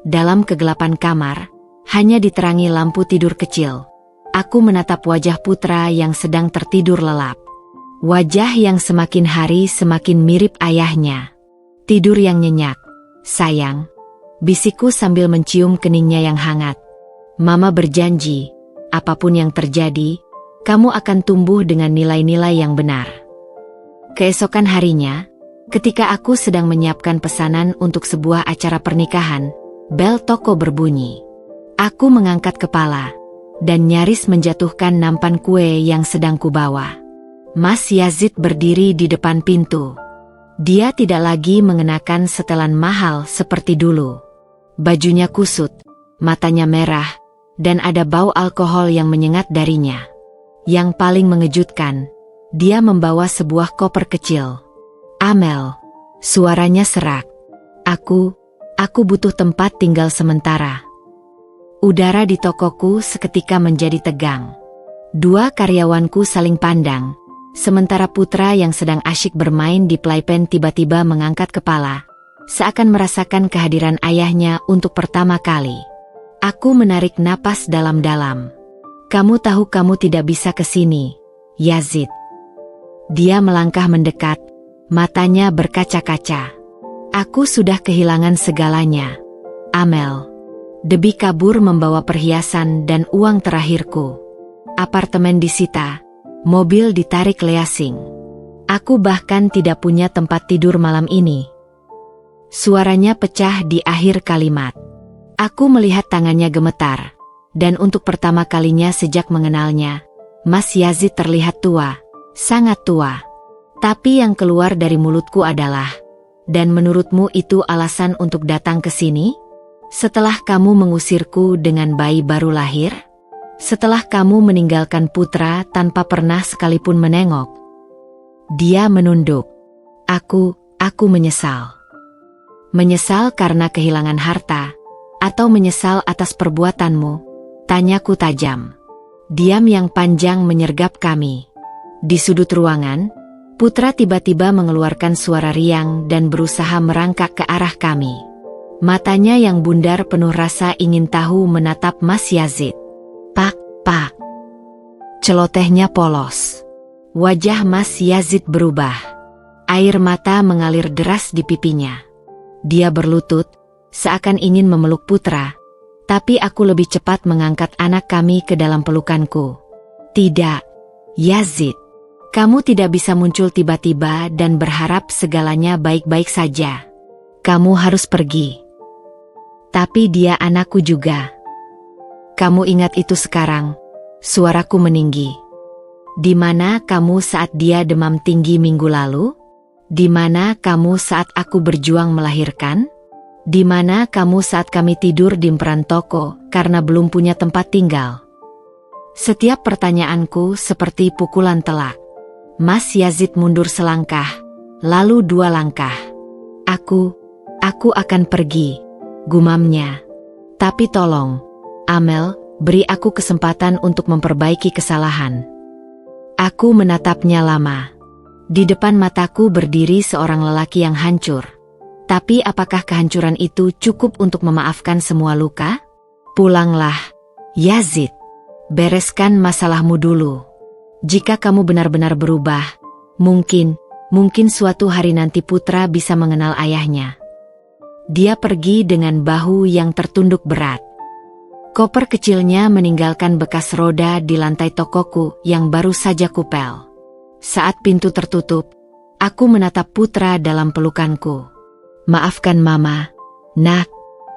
A: Dalam kegelapan kamar, hanya diterangi lampu tidur kecil, aku menatap wajah Putra yang sedang tertidur lelap. Wajah yang semakin hari semakin mirip ayahnya. Tidur yang nyenyak. "Sayang," bisikku sambil mencium keningnya yang hangat. "Mama berjanji, apapun yang terjadi, kamu akan tumbuh dengan nilai-nilai yang benar." Keesokan harinya, ketika aku sedang menyiapkan pesanan untuk sebuah acara pernikahan, bel toko berbunyi. Aku mengangkat kepala, dan nyaris menjatuhkan nampan kue yang sedang kubawa. Mas Yazid berdiri di depan pintu. Dia tidak lagi mengenakan setelan mahal seperti dulu. Bajunya kusut, matanya merah, dan ada bau alkohol yang menyengat darinya. Yang paling mengejutkan, dia membawa sebuah koper kecil. "Amel," suaranya serak. Aku butuh tempat tinggal sementara." Udara di tokoku seketika menjadi tegang. 2 karyawanku saling pandang, sementara Putra yang sedang asyik bermain di playpen tiba-tiba mengangkat kepala, seakan merasakan kehadiran ayahnya untuk pertama kali. Aku menarik napas dalam-dalam. "Kamu tahu kamu tidak bisa ke sini, Yazid." Dia melangkah mendekat, matanya berkaca-kaca. "Aku sudah kehilangan segalanya, Amel." Debi kabur membawa perhiasan dan uang terakhirku. Apartemen disita, mobil ditarik leasing. Aku bahkan tidak punya tempat tidur malam ini. Suaranya pecah di akhir kalimat. Aku melihat tangannya gemetar, dan untuk pertama kalinya sejak mengenalnya, Mas Yazid terlihat tua, sangat tua. Tapi yang keluar dari mulutku adalah, Dan menurutmu itu alasan untuk datang ke sini? Setelah kamu mengusirku dengan bayi baru lahir? Setelah kamu meninggalkan putra tanpa pernah sekalipun menengok? Dia menunduk. Aku menyesal. Menyesal karena kehilangan harta, atau menyesal atas perbuatanmu? Tanyaku tajam. Diam yang panjang menyergap kami. Di sudut ruangan, Putra tiba-tiba mengeluarkan suara riang dan berusaha merangkak ke arah kami. Matanya yang bundar penuh rasa ingin tahu menatap Mas Yazid. Pak. Celotehnya polos. Wajah Mas Yazid berubah. Air mata mengalir deras di pipinya. Dia berlutut, seakan ingin memeluk Putra. Tapi aku lebih cepat mengangkat anak kami ke dalam pelukanku. Tidak, Yazid. Kamu tidak bisa muncul tiba-tiba dan berharap segalanya baik-baik saja. Kamu harus pergi. Tapi dia anakku juga. Kamu ingat itu sekarang? Suaraku meninggi. Di mana kamu saat dia demam tinggi minggu lalu? Di mana kamu saat aku berjuang melahirkan? Di mana kamu saat kami tidur di emperan toko karena belum punya tempat tinggal? Setiap pertanyaanku seperti pukulan telak. Mas Yazid mundur selangkah, lalu 2 langkah. Aku akan pergi, gumamnya. Tapi tolong, Amel, beri aku kesempatan untuk memperbaiki kesalahan. Aku menatapnya lama. Di depan mataku berdiri seorang lelaki yang hancur. Tapi apakah kehancuran itu cukup untuk memaafkan semua luka? Pulanglah, Yazid. Bereskan masalahmu dulu. Jika kamu benar-benar berubah, mungkin suatu hari nanti Putra bisa mengenal ayahnya. Dia pergi dengan bahu yang tertunduk berat. Koper kecilnya meninggalkan bekas roda di lantai tokoku yang baru saja kupel. Saat pintu tertutup, aku menatap Putra dalam pelukanku. Maafkan Mama, Nak,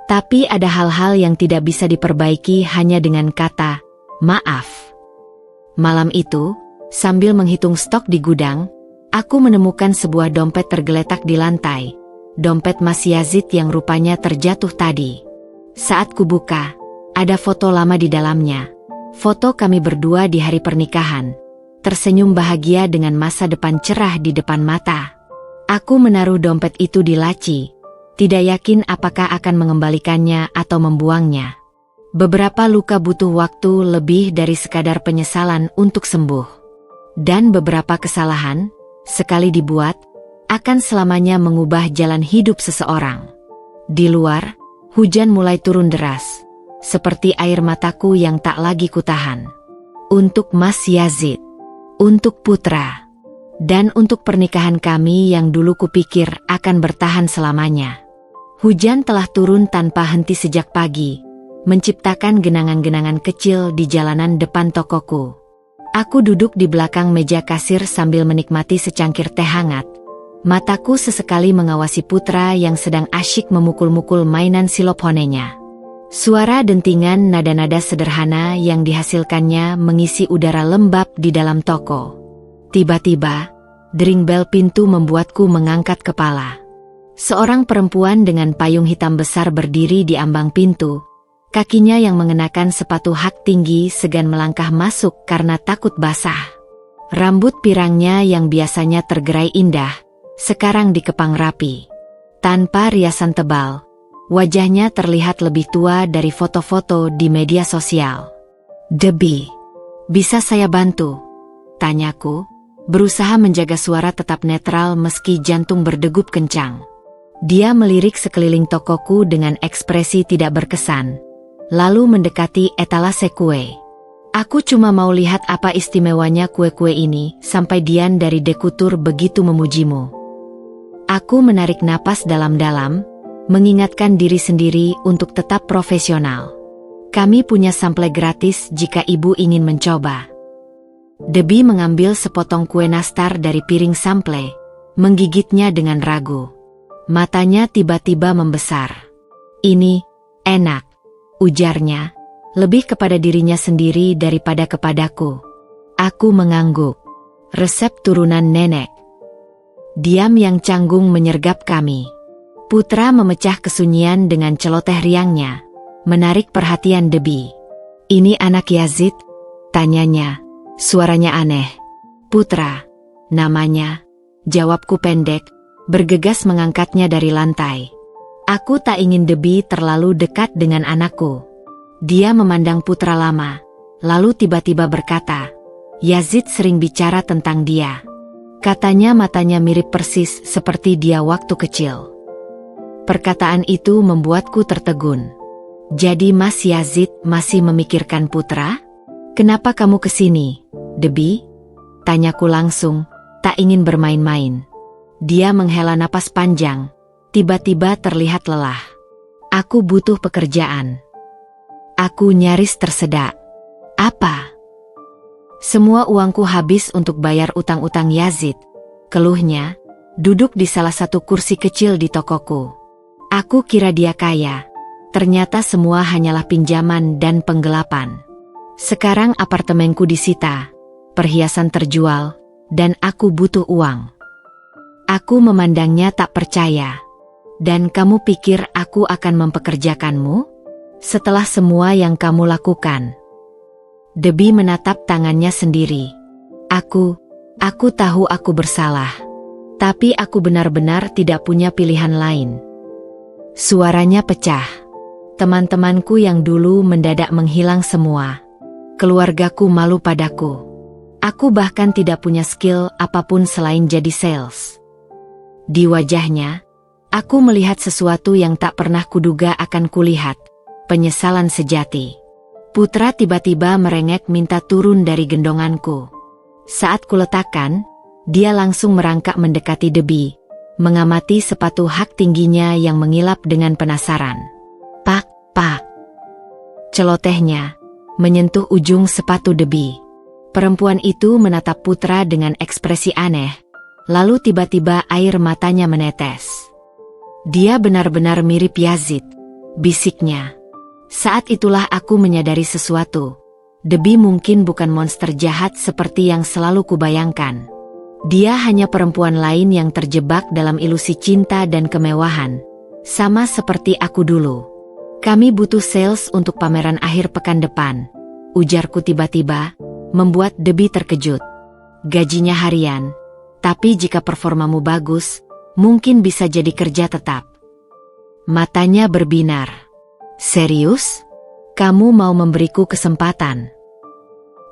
A: tapi ada hal-hal yang tidak bisa diperbaiki hanya dengan kata maaf. Malam itu, sambil menghitung stok di gudang, aku menemukan sebuah dompet tergeletak di lantai. Dompet Mas Yazid yang rupanya terjatuh tadi. Saat kubuka, ada foto lama di dalamnya. Foto kami berdua di hari pernikahan. Tersenyum bahagia dengan masa depan cerah di depan mata. Aku menaruh dompet itu di laci. Tidak yakin apakah akan mengembalikannya atau membuangnya. Beberapa luka butuh waktu lebih dari sekadar penyesalan untuk sembuh. Dan beberapa kesalahan, sekali dibuat, akan selamanya mengubah jalan hidup seseorang. Di luar, hujan mulai turun deras, seperti air mataku yang tak lagi kutahan. Untuk Mas Yazid, untuk Putra, dan untuk pernikahan kami yang dulu kupikir akan bertahan selamanya. Hujan telah turun tanpa henti sejak pagi, menciptakan genangan-genangan kecil di jalanan depan tokoku. Aku duduk di belakang meja kasir sambil menikmati secangkir teh hangat. Mataku sesekali mengawasi Putra yang sedang asyik memukul-mukul mainan silophone'nya. Suara dentingan nada-nada sederhana yang dihasilkannya mengisi udara lembab di dalam toko. Tiba-tiba, dering bel pintu membuatku mengangkat kepala. Seorang perempuan dengan payung hitam besar berdiri di ambang pintu. Kakinya yang mengenakan sepatu hak tinggi segan melangkah masuk karena takut basah. Rambut pirangnya yang biasanya tergerai indah, sekarang dikepang rapi. Tanpa riasan tebal, wajahnya terlihat lebih tua dari foto-foto di media sosial. "Debbie, bisa saya bantu?" tanyaku, berusaha menjaga suara tetap netral meski jantung berdegup kencang. Dia melirik sekeliling tokoku dengan ekspresi tidak berkesan. Lalu mendekati etalase kue. "Aku cuma mau lihat apa istimewanya kue-kue ini sampai Dian dari Dekutur begitu memujimu." Aku menarik napas dalam-dalam, mengingatkan diri sendiri untuk tetap profesional. "Kami punya sampel gratis jika ibu ingin mencoba." Debbie mengambil sepotong kue nastar dari piring sampel, menggigitnya dengan ragu. Matanya tiba-tiba membesar. "Ini enak," ujarnya, lebih kepada dirinya sendiri daripada kepadaku. Aku mengangguk. "Resep turunan nenek." Diam yang canggung menyergap kami. Putra memecah kesunyian dengan celoteh riangnya, menarik perhatian Debbie. "Ini anak Yazid?" tanyanya. Suaranya aneh. "Putra, namanya," jawabku pendek, bergegas mengangkatnya dari lantai. Aku tak ingin Debbie terlalu dekat dengan anakku. Dia memandang putra lama, lalu tiba-tiba berkata, "Yazid sering bicara tentang dia. Katanya matanya mirip persis seperti dia waktu kecil." Perkataan itu membuatku tertegun. "Jadi Mas Yazid masih memikirkan putra? Kenapa kamu kesini, Debbie?" tanyaku langsung, tak ingin bermain-main. Dia menghela napas panjang, tiba-tiba terlihat lelah. "Aku butuh pekerjaan." Aku nyaris tersedak. "Apa?" "Semua uangku habis untuk bayar utang-utang Yazid," keluhnya, duduk di salah satu kursi kecil di tokoku. Aku kira dia kaya. Ternyata semua hanyalah pinjaman dan penggelapan. Sekarang apartemenku disita, perhiasan terjual, dan aku butuh uang. Aku memandangnya tak percaya. "Dan kamu pikir aku akan mempekerjakanmu? Setelah semua yang kamu lakukan?" Debbie menatap tangannya sendiri. Aku tahu aku bersalah. Tapi aku benar-benar tidak punya pilihan lain." Suaranya pecah. Teman-temanku yang dulu mendadak menghilang semua. Keluargaku malu padaku. Aku bahkan tidak punya skill apapun selain jadi sales. Di wajahnya, aku melihat sesuatu yang tak pernah kuduga akan kulihat, penyesalan sejati. Putra tiba-tiba merengek minta turun dari gendonganku. Saat kuletakkan, dia langsung merangkak mendekati Debbie, mengamati sepatu hak tingginya yang mengilap dengan penasaran. "Pak, Pak." Celotehnya menyentuh ujung sepatu Debbie. Perempuan itu menatap putra dengan ekspresi aneh, lalu tiba-tiba air matanya menetes. "Dia benar-benar mirip Yazid," bisiknya. Saat itulah aku menyadari sesuatu. Debbie mungkin bukan monster jahat seperti yang selalu kubayangkan. Dia hanya perempuan lain yang terjebak dalam ilusi cinta dan kemewahan, sama seperti aku dulu. "Kami butuh sales untuk pameran akhir pekan depan," ujarku tiba-tiba, membuat Debbie terkejut. "Gajinya harian, tapi jika performamu bagus, mungkin bisa jadi kerja tetap." Matanya berbinar. "Serius? Kamu mau memberiku kesempatan?"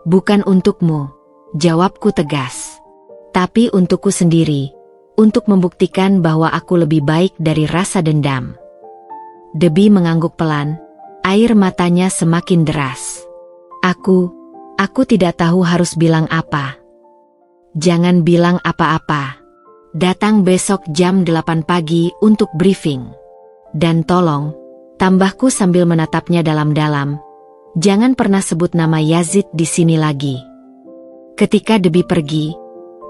A: "Bukan untukmu," jawabku tegas. "Tapi untukku sendiri, untuk membuktikan bahwa aku lebih baik dari rasa dendam." Debbie mengangguk pelan, air matanya semakin deras. Aku tidak tahu harus bilang apa." "Jangan bilang apa-apa. Datang besok jam 8 pagi untuk briefing. Dan tolong," tambahku sambil menatapnya dalam-dalam, "jangan pernah sebut nama Yazid di sini lagi." Ketika Debbie pergi,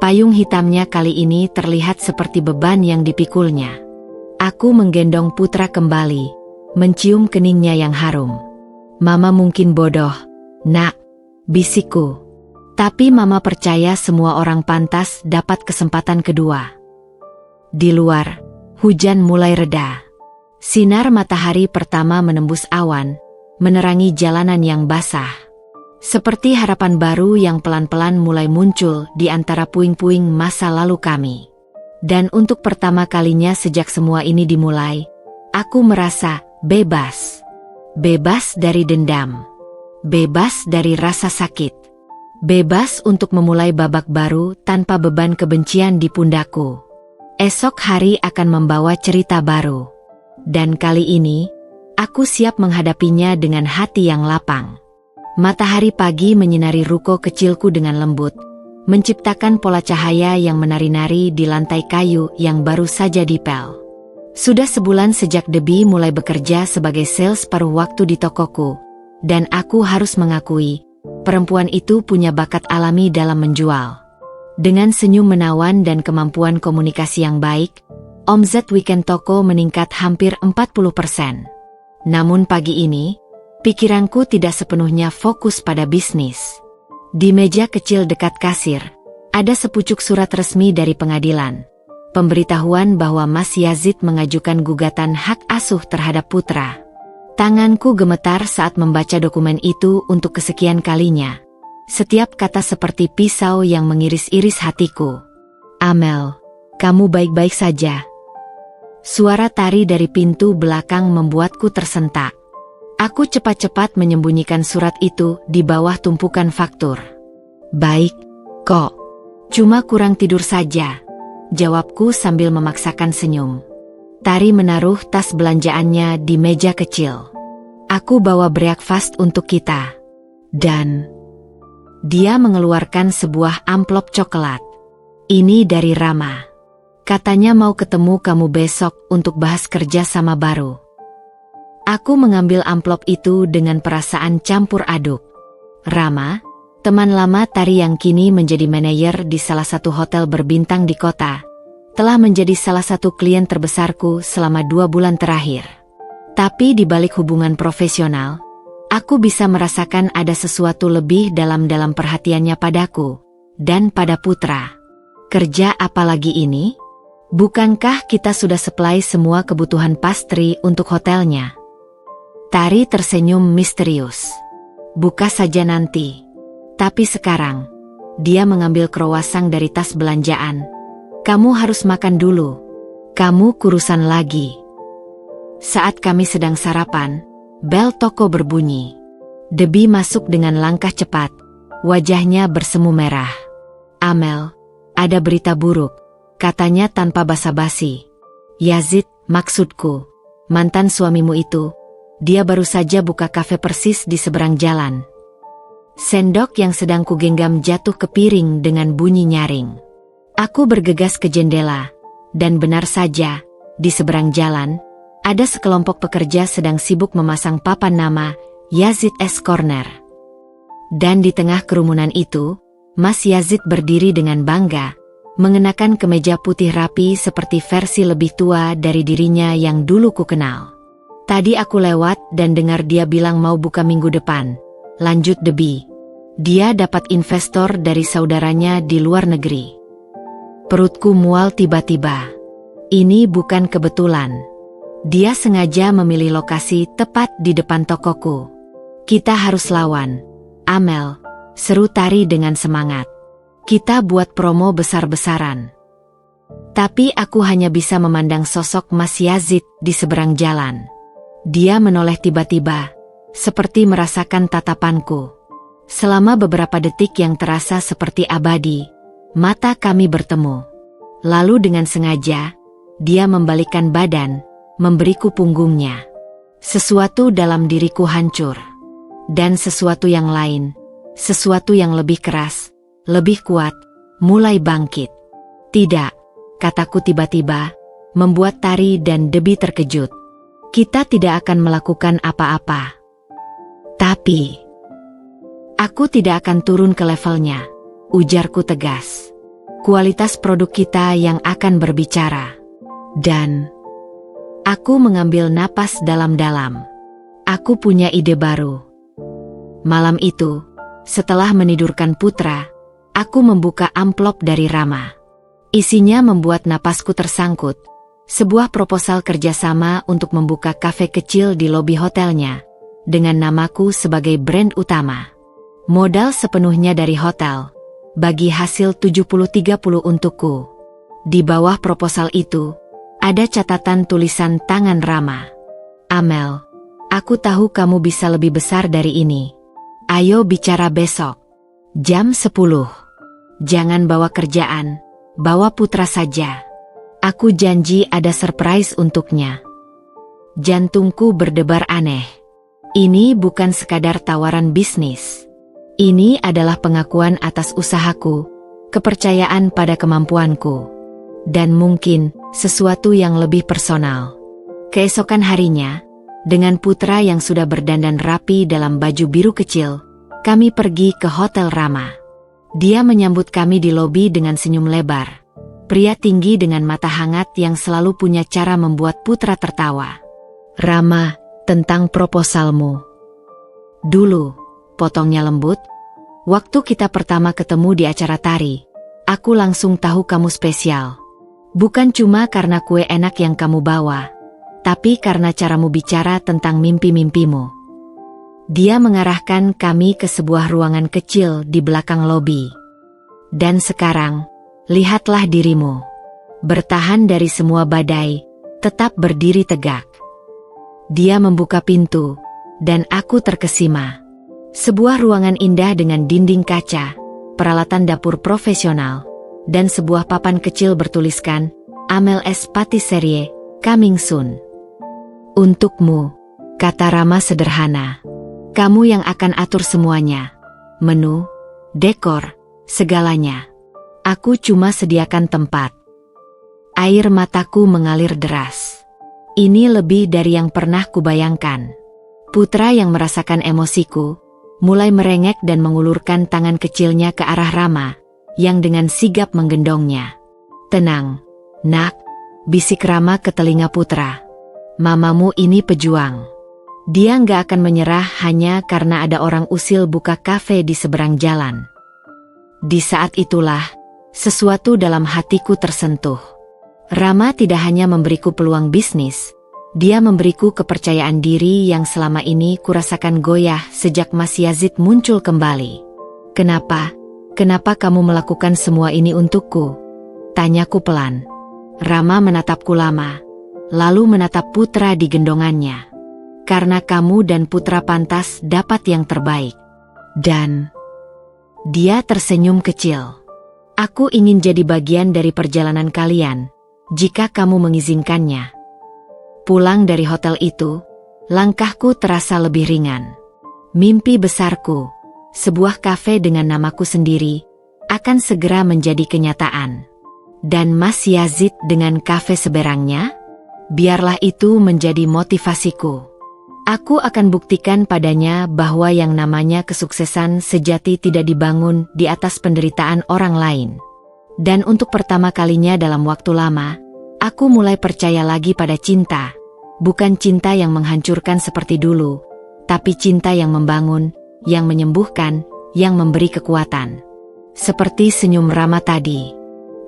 A: payung hitamnya kali ini terlihat seperti beban yang dipikulnya. Aku menggendong putra kembali, mencium keningnya yang harum. "Mama mungkin bodoh, Nak," bisikku. "Tapi Mama percaya semua orang pantas dapat kesempatan kedua." Di luar, hujan mulai reda. Sinar matahari pertama menembus awan, menerangi jalanan yang basah. Seperti harapan baru yang pelan-pelan mulai muncul di antara puing-puing masa lalu kami. Dan untuk pertama kalinya sejak semua ini dimulai, aku merasa bebas. Bebas dari dendam. Bebas dari rasa sakit. Bebas untuk memulai babak baru tanpa beban kebencian di pundakku. Esok hari akan membawa cerita baru. Dan kali ini, aku siap menghadapinya dengan hati yang lapang. Matahari pagi menyinari ruko kecilku dengan lembut, menciptakan pola cahaya yang menari-nari di lantai kayu yang baru saja dipel. Sudah sebulan sejak Debbie mulai bekerja sebagai sales paruh waktu di tokoku, dan aku harus mengakui, perempuan itu punya bakat alami dalam menjual. Dengan senyum menawan dan kemampuan komunikasi yang baik, omzet weekend toko meningkat hampir 40%. Namun pagi ini, pikiranku tidak sepenuhnya fokus pada bisnis. Di meja kecil dekat kasir, ada sepucuk surat resmi dari pengadilan. pemberitahuan bahwa Mas Yazid mengajukan gugatan hak asuh terhadap putra. Tanganku gemetar saat membaca dokumen itu untuk kesekian kalinya. Setiap kata seperti pisau yang mengiris-iris hatiku. Amel, kamu baik-baik saja? Suara tari dari pintu belakang membuatku tersentak. Aku cepat-cepat menyembunyikan surat itu di bawah tumpukan faktur. Baik, kok. Cuma kurang tidur saja, jawabku sambil memaksakan senyum. Tari menaruh tas belanjaannya di meja kecil. Aku bawa breakfast untuk kita. Dan dia mengeluarkan sebuah amplop coklat. Ini dari Rama. Katanya mau ketemu kamu besok untuk bahas kerja sama baru. Aku mengambil amplop itu dengan perasaan campur aduk. Rama, teman lama Tari yang kini menjadi manajer di salah satu hotel berbintang di kota, telah menjadi salah satu klien terbesarku selama 2 bulan terakhir. Tapi di balik hubungan profesional, aku bisa merasakan ada sesuatu lebih dalam perhatiannya padaku dan pada putra. Kerja apa lagi ini? Bukankah kita sudah supply semua kebutuhan pastry untuk hotelnya? Tari tersenyum misterius. Buka saja nanti. Tapi sekarang, dia mengambil croissant dari tas belanjaan. Kamu harus makan dulu. Kamu kurusan lagi. Saat kami sedang sarapan, bel toko berbunyi. Debbie masuk dengan langkah cepat. Wajahnya bersemu merah. Amel, ada berita buruk, katanya tanpa basa-basi. Yazid, maksudku, mantan suamimu itu, dia baru saja buka kafe persis di seberang jalan. Sendok yang sedang kugenggam jatuh ke piring dengan bunyi nyaring. Aku bergegas ke jendela, dan benar saja, di seberang jalan, ada sekelompok pekerja sedang sibuk memasang papan nama Yazid S. Corner. Dan di tengah kerumunan itu, Mas Yazid berdiri dengan bangga, mengenakan kemeja putih rapi seperti versi lebih tua dari dirinya yang dulu ku kenal. Tadi aku lewat dan dengar dia bilang mau buka minggu depan. Lanjut Debbie. Dia dapat investor dari saudaranya di luar negeri. Perutku mual tiba-tiba. Ini bukan kebetulan. Dia sengaja memilih lokasi tepat di depan tokoku. Kita harus lawan. Amel, seru Tari dengan semangat. Kita buat promo besar-besaran. Tapi aku hanya bisa memandang sosok Mas Yazid di seberang jalan. Dia menoleh tiba-tiba, seperti merasakan tatapanku. Selama beberapa detik yang terasa seperti abadi, mata kami bertemu. Lalu dengan sengaja, dia membalikkan badan, memberiku punggungnya. Sesuatu dalam diriku hancur. Dan sesuatu yang lain, sesuatu yang lebih keras, lebih kuat, mulai bangkit. Tidak, kataku tiba-tiba, membuat Tari dan Debbie terkejut. Kita tidak akan melakukan apa-apa. Tapi, aku tidak akan turun ke levelnya, ujarku tegas. Kualitas produk kita yang akan berbicara. Dan, aku mengambil napas dalam-dalam. Aku punya ide baru. Malam itu, setelah menidurkan putra, aku membuka amplop dari Rama. Isinya membuat napasku tersangkut. Sebuah proposal kerjasama untuk membuka kafe kecil di lobi hotelnya, dengan namaku sebagai brand utama. Modal sepenuhnya dari hotel, bagi hasil 70-30 untukku. Di bawah proposal itu, ada catatan tulisan tangan Rama. Amel, aku tahu kamu bisa lebih besar dari ini. Ayo bicara besok. Jam 10. Jangan bawa kerjaan, bawa putra saja. Aku janji ada surprise untuknya. Jantungku berdebar aneh. Ini bukan sekadar tawaran bisnis. Ini adalah pengakuan atas usahaku, kepercayaan pada kemampuanku, dan mungkin sesuatu yang lebih personal. Keesokan harinya, dengan putra yang sudah berdandan rapi dalam baju biru kecil, kami pergi ke Hotel Rama. Dia menyambut kami di lobi dengan senyum lebar. Pria tinggi dengan mata hangat yang selalu punya cara membuat putra tertawa. Rama, tentang proposalmu. Dulu, potongnya lembut. Waktu kita pertama ketemu di acara tari, aku langsung tahu kamu spesial. Bukan cuma karena kue enak yang kamu bawa, tapi karena caramu bicara tentang mimpi-mimpimu. Dia mengarahkan kami ke sebuah ruangan kecil di belakang lobi. Dan sekarang, lihatlah dirimu. Bertahan dari semua badai, tetap berdiri tegak. Dia membuka pintu, dan aku terkesima. Sebuah ruangan indah dengan dinding kaca, peralatan dapur profesional, dan sebuah papan kecil bertuliskan, Amel's Patisserie, coming soon. Untukmu, kata Rama sederhana. Kamu yang akan atur semuanya. Menu, dekor, segalanya. Aku cuma sediakan tempat. Air mataku mengalir deras. Ini lebih dari yang pernah kubayangkan. Putra yang merasakan emosiku, mulai merengek dan mengulurkan tangan kecilnya ke arah Rama, yang dengan sigap menggendongnya. Tenang, nak, bisik Rama ke telinga Putra. Mamamu ini pejuang. Dia nggak akan menyerah hanya karena ada orang usil buka kafe di seberang jalan. Di saat itulah, sesuatu dalam hatiku tersentuh. Rama tidak hanya memberiku peluang bisnis, dia memberiku kepercayaan diri yang selama ini kurasakan goyah sejak Mas Yazid muncul kembali. Kenapa? Kenapa kamu melakukan semua ini untukku? Tanyaku pelan. Rama menatapku lama, lalu menatap Putra di gendongannya. Karena kamu dan Putra pantas dapat yang terbaik. Dan dia tersenyum kecil. Aku ingin jadi bagian dari perjalanan kalian, jika kamu mengizinkannya. Pulang dari hotel itu, langkahku terasa lebih ringan. Mimpi besarku, sebuah kafe dengan namaku sendiri, akan segera menjadi kenyataan. Dan Mas Yazid dengan kafe seberangnya, biarlah itu menjadi motivasiku. Aku akan buktikan padanya bahwa yang namanya kesuksesan sejati tidak dibangun di atas penderitaan orang lain. Dan untuk pertama kalinya dalam waktu lama, aku mulai percaya lagi pada cinta. Bukan cinta yang menghancurkan seperti dulu, tapi cinta yang membangun, yang menyembuhkan, yang memberi kekuatan. Seperti senyum Rama tadi.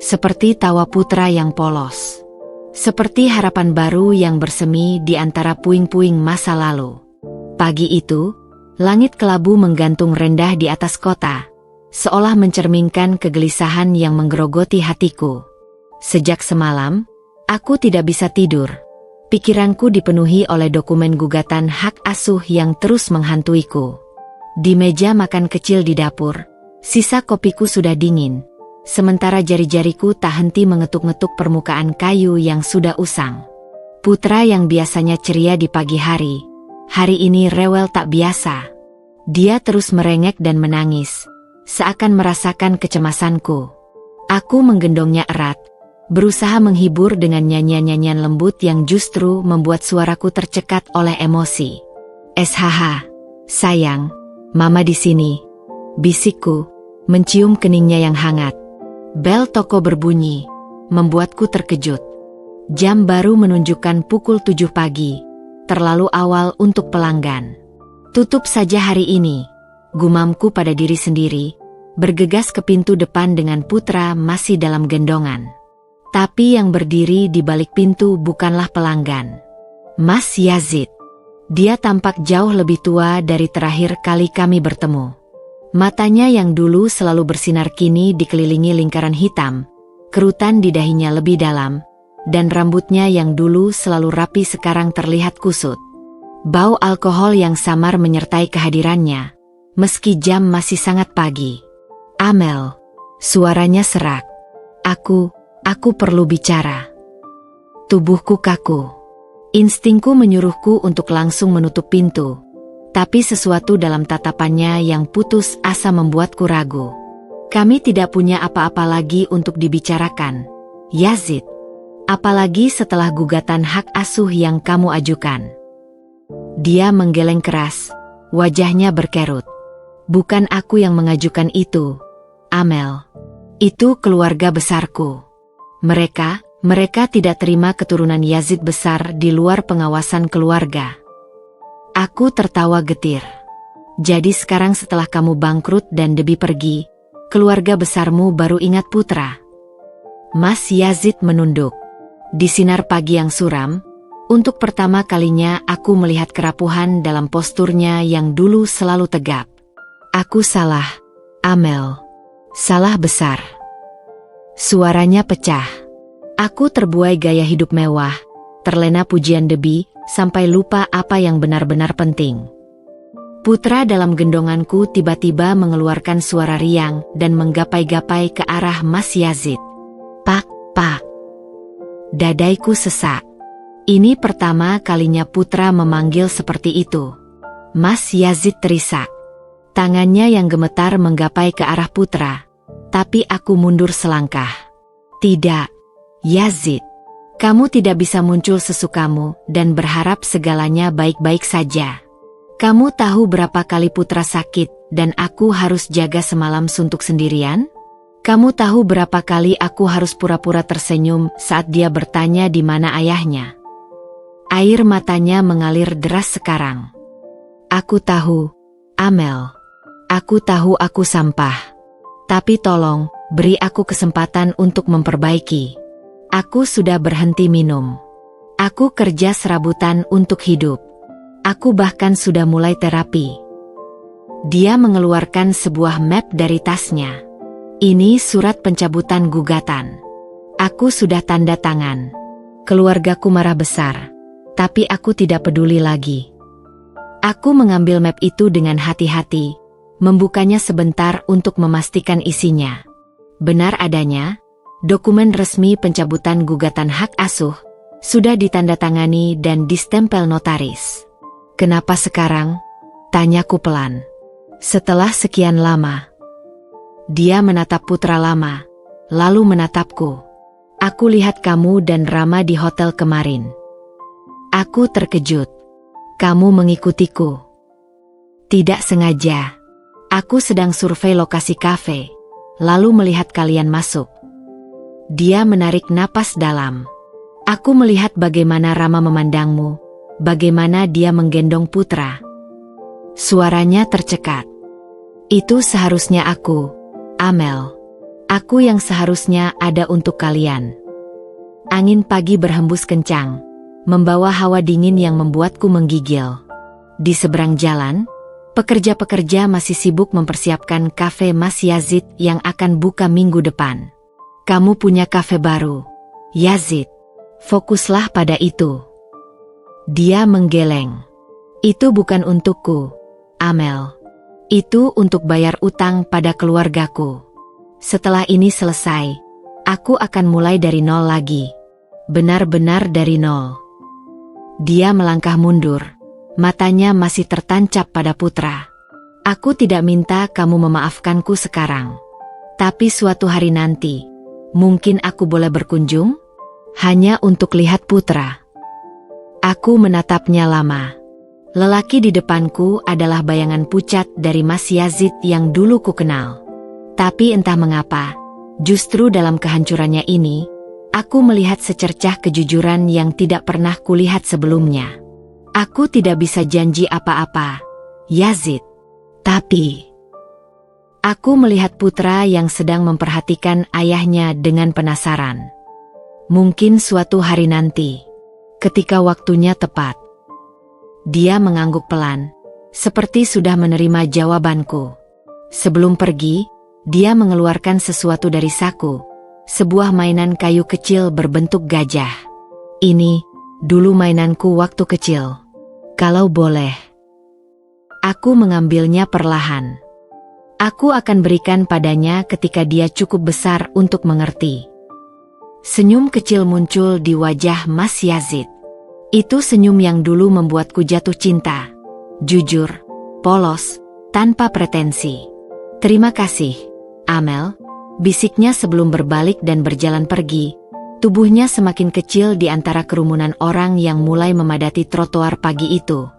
A: Seperti tawa Putra yang polos. Seperti harapan baru yang bersemi di antara puing-puing masa lalu. Pagi itu, langit kelabu menggantung rendah di atas kota, seolah mencerminkan kegelisahan yang menggerogoti hatiku. Sejak semalam, aku tidak bisa tidur. Pikiranku dipenuhi oleh dokumen gugatan hak asuh yang terus menghantuiku. Di meja makan kecil di dapur, sisa kopiku sudah dingin. Sementara jari-jariku tak henti mengetuk-ngetuk permukaan kayu yang sudah usang. Putra yang biasanya ceria di pagi hari ini rewel tak biasa. Dia terus merengek dan menangis, seakan merasakan kecemasanku. Aku menggendongnya erat, berusaha menghibur dengan nyanyian-nyanyian lembut yang justru membuat suaraku tercekat oleh emosi. "SHH, sayang, Mama di sini," bisikku, mencium keningnya yang hangat. Bel toko berbunyi, membuatku terkejut. Jam baru menunjukkan pukul 7 pagi, terlalu awal untuk pelanggan. Tutup saja hari ini, gumamku pada diri sendiri, bergegas ke pintu depan dengan Putra masih dalam gendongan. Tapi yang berdiri di balik pintu bukanlah pelanggan. Mas Yazid. Dia tampak jauh lebih tua dari terakhir kali kami bertemu. Matanya yang dulu selalu bersinar kini dikelilingi lingkaran hitam, kerutan di dahinya lebih dalam, dan rambutnya yang dulu selalu rapi sekarang terlihat kusut. Bau alkohol yang samar menyertai kehadirannya, meski jam masih sangat pagi. "Amel," suaranya serak. Aku perlu bicara." Tubuhku kaku. Instingku menyuruhku untuk langsung menutup pintu. Tapi sesuatu dalam tatapannya yang putus asa membuatku ragu. "Kami tidak punya apa-apa lagi untuk dibicarakan, Yazid. Apalagi setelah gugatan hak asuh yang kamu ajukan." Dia menggeleng keras, wajahnya berkerut. "Bukan aku yang mengajukan itu, Amel. Itu keluarga besarku. Mereka tidak terima keturunan Yazid besar di luar pengawasan keluarga." Aku tertawa getir. "Jadi sekarang setelah kamu bangkrut dan Debbie pergi, keluarga besarmu baru ingat Putra?" Mas Yazid menunduk. Di sinar pagi yang suram, untuk pertama kalinya aku melihat kerapuhan dalam posturnya yang dulu selalu tegap. Aku salah, Amel. Salah besar. Suaranya pecah. Aku terbuai gaya hidup mewah, terlena pujian Debbie, sampai lupa apa yang benar-benar penting. Putra dalam gendonganku tiba-tiba mengeluarkan suara riang dan menggapai-gapai ke arah Mas Yazid. Pak, Pak. Dadaiku sesak. Ini pertama kalinya Putra memanggil seperti itu. Mas Yazid terisak. Tangannya yang gemetar menggapai ke arah Putra. Tapi aku mundur selangkah. Tidak, Yazid. Kamu tidak bisa muncul sesukamu dan berharap segalanya baik-baik saja. Kamu tahu berapa kali Putra sakit dan aku harus jaga semalam suntuk sendirian? Kamu tahu berapa kali aku harus pura-pura tersenyum saat dia bertanya di mana ayahnya? Air matanya mengalir deras sekarang. Aku tahu, Amel. Aku tahu aku sampah. Tapi tolong, beri aku kesempatan untuk memperbaiki. Aku sudah berhenti minum. Aku kerja serabutan untuk hidup. Aku bahkan sudah mulai terapi. Dia mengeluarkan sebuah map dari tasnya. Ini surat pencabutan gugatan. Aku sudah tanda tangan. Keluargaku marah besar. Tapi aku tidak peduli lagi. Aku mengambil map itu dengan hati-hati, membukanya sebentar untuk memastikan isinya. Benar adanya, dokumen resmi pencabutan gugatan hak asuh, sudah ditandatangani dan distempel notaris. Kenapa sekarang? Tanyaku pelan. Setelah sekian lama. Dia menatap Putra lama, lalu menatapku. Aku lihat kamu dan Rama di hotel kemarin. Aku terkejut. Kamu mengikutiku. Tidak sengaja. Aku sedang survei lokasi kafe, lalu melihat kalian masuk. Dia menarik napas dalam. Aku melihat bagaimana Rama memandangmu, bagaimana dia menggendong Putra. Suaranya tercekat. Itu seharusnya aku, Amel. Aku yang seharusnya ada untuk kalian. Angin pagi berhembus kencang, membawa hawa dingin yang membuatku menggigil. Di seberang jalan, pekerja-pekerja masih sibuk mempersiapkan kafe Mas Yazid yang akan buka minggu depan. Kamu punya kafe baru, Yazid. Fokuslah pada itu. Dia menggeleng. Itu bukan untukku, Amel. Itu untuk bayar utang pada keluargaku. Setelah ini selesai, aku akan mulai dari nol lagi. Benar-benar dari nol. Dia melangkah mundur. Matanya masih tertancap pada Putra. Aku tidak minta kamu memaafkanku sekarang. Tapi suatu hari nanti, mungkin aku boleh berkunjung? Hanya untuk lihat Putra. Aku menatapnya lama. Lelaki di depanku adalah bayangan pucat dari Mas Yazid yang dulu ku kenal. Tapi entah mengapa, justru dalam kehancurannya ini, aku melihat secercah kejujuran yang tidak pernah kulihat sebelumnya. Aku tidak bisa janji apa-apa, Yazid. Tapi aku melihat Putra yang sedang memperhatikan ayahnya dengan penasaran. Mungkin suatu hari nanti, ketika waktunya tepat. Dia mengangguk pelan, seperti sudah menerima jawabanku. Sebelum pergi, dia mengeluarkan sesuatu dari saku, sebuah mainan kayu kecil berbentuk gajah. Ini, dulu mainanku waktu kecil. Kalau boleh, aku mengambilnya perlahan. Aku akan berikan padanya ketika dia cukup besar untuk mengerti. Senyum kecil muncul di wajah Mas Yazid. Itu senyum yang dulu membuatku jatuh cinta. Jujur, polos, tanpa pretensi. Terima kasih, Amel, bisiknya sebelum berbalik dan berjalan pergi. Tubuhnya semakin kecil di antara kerumunan orang yang mulai memadati trotoar pagi itu.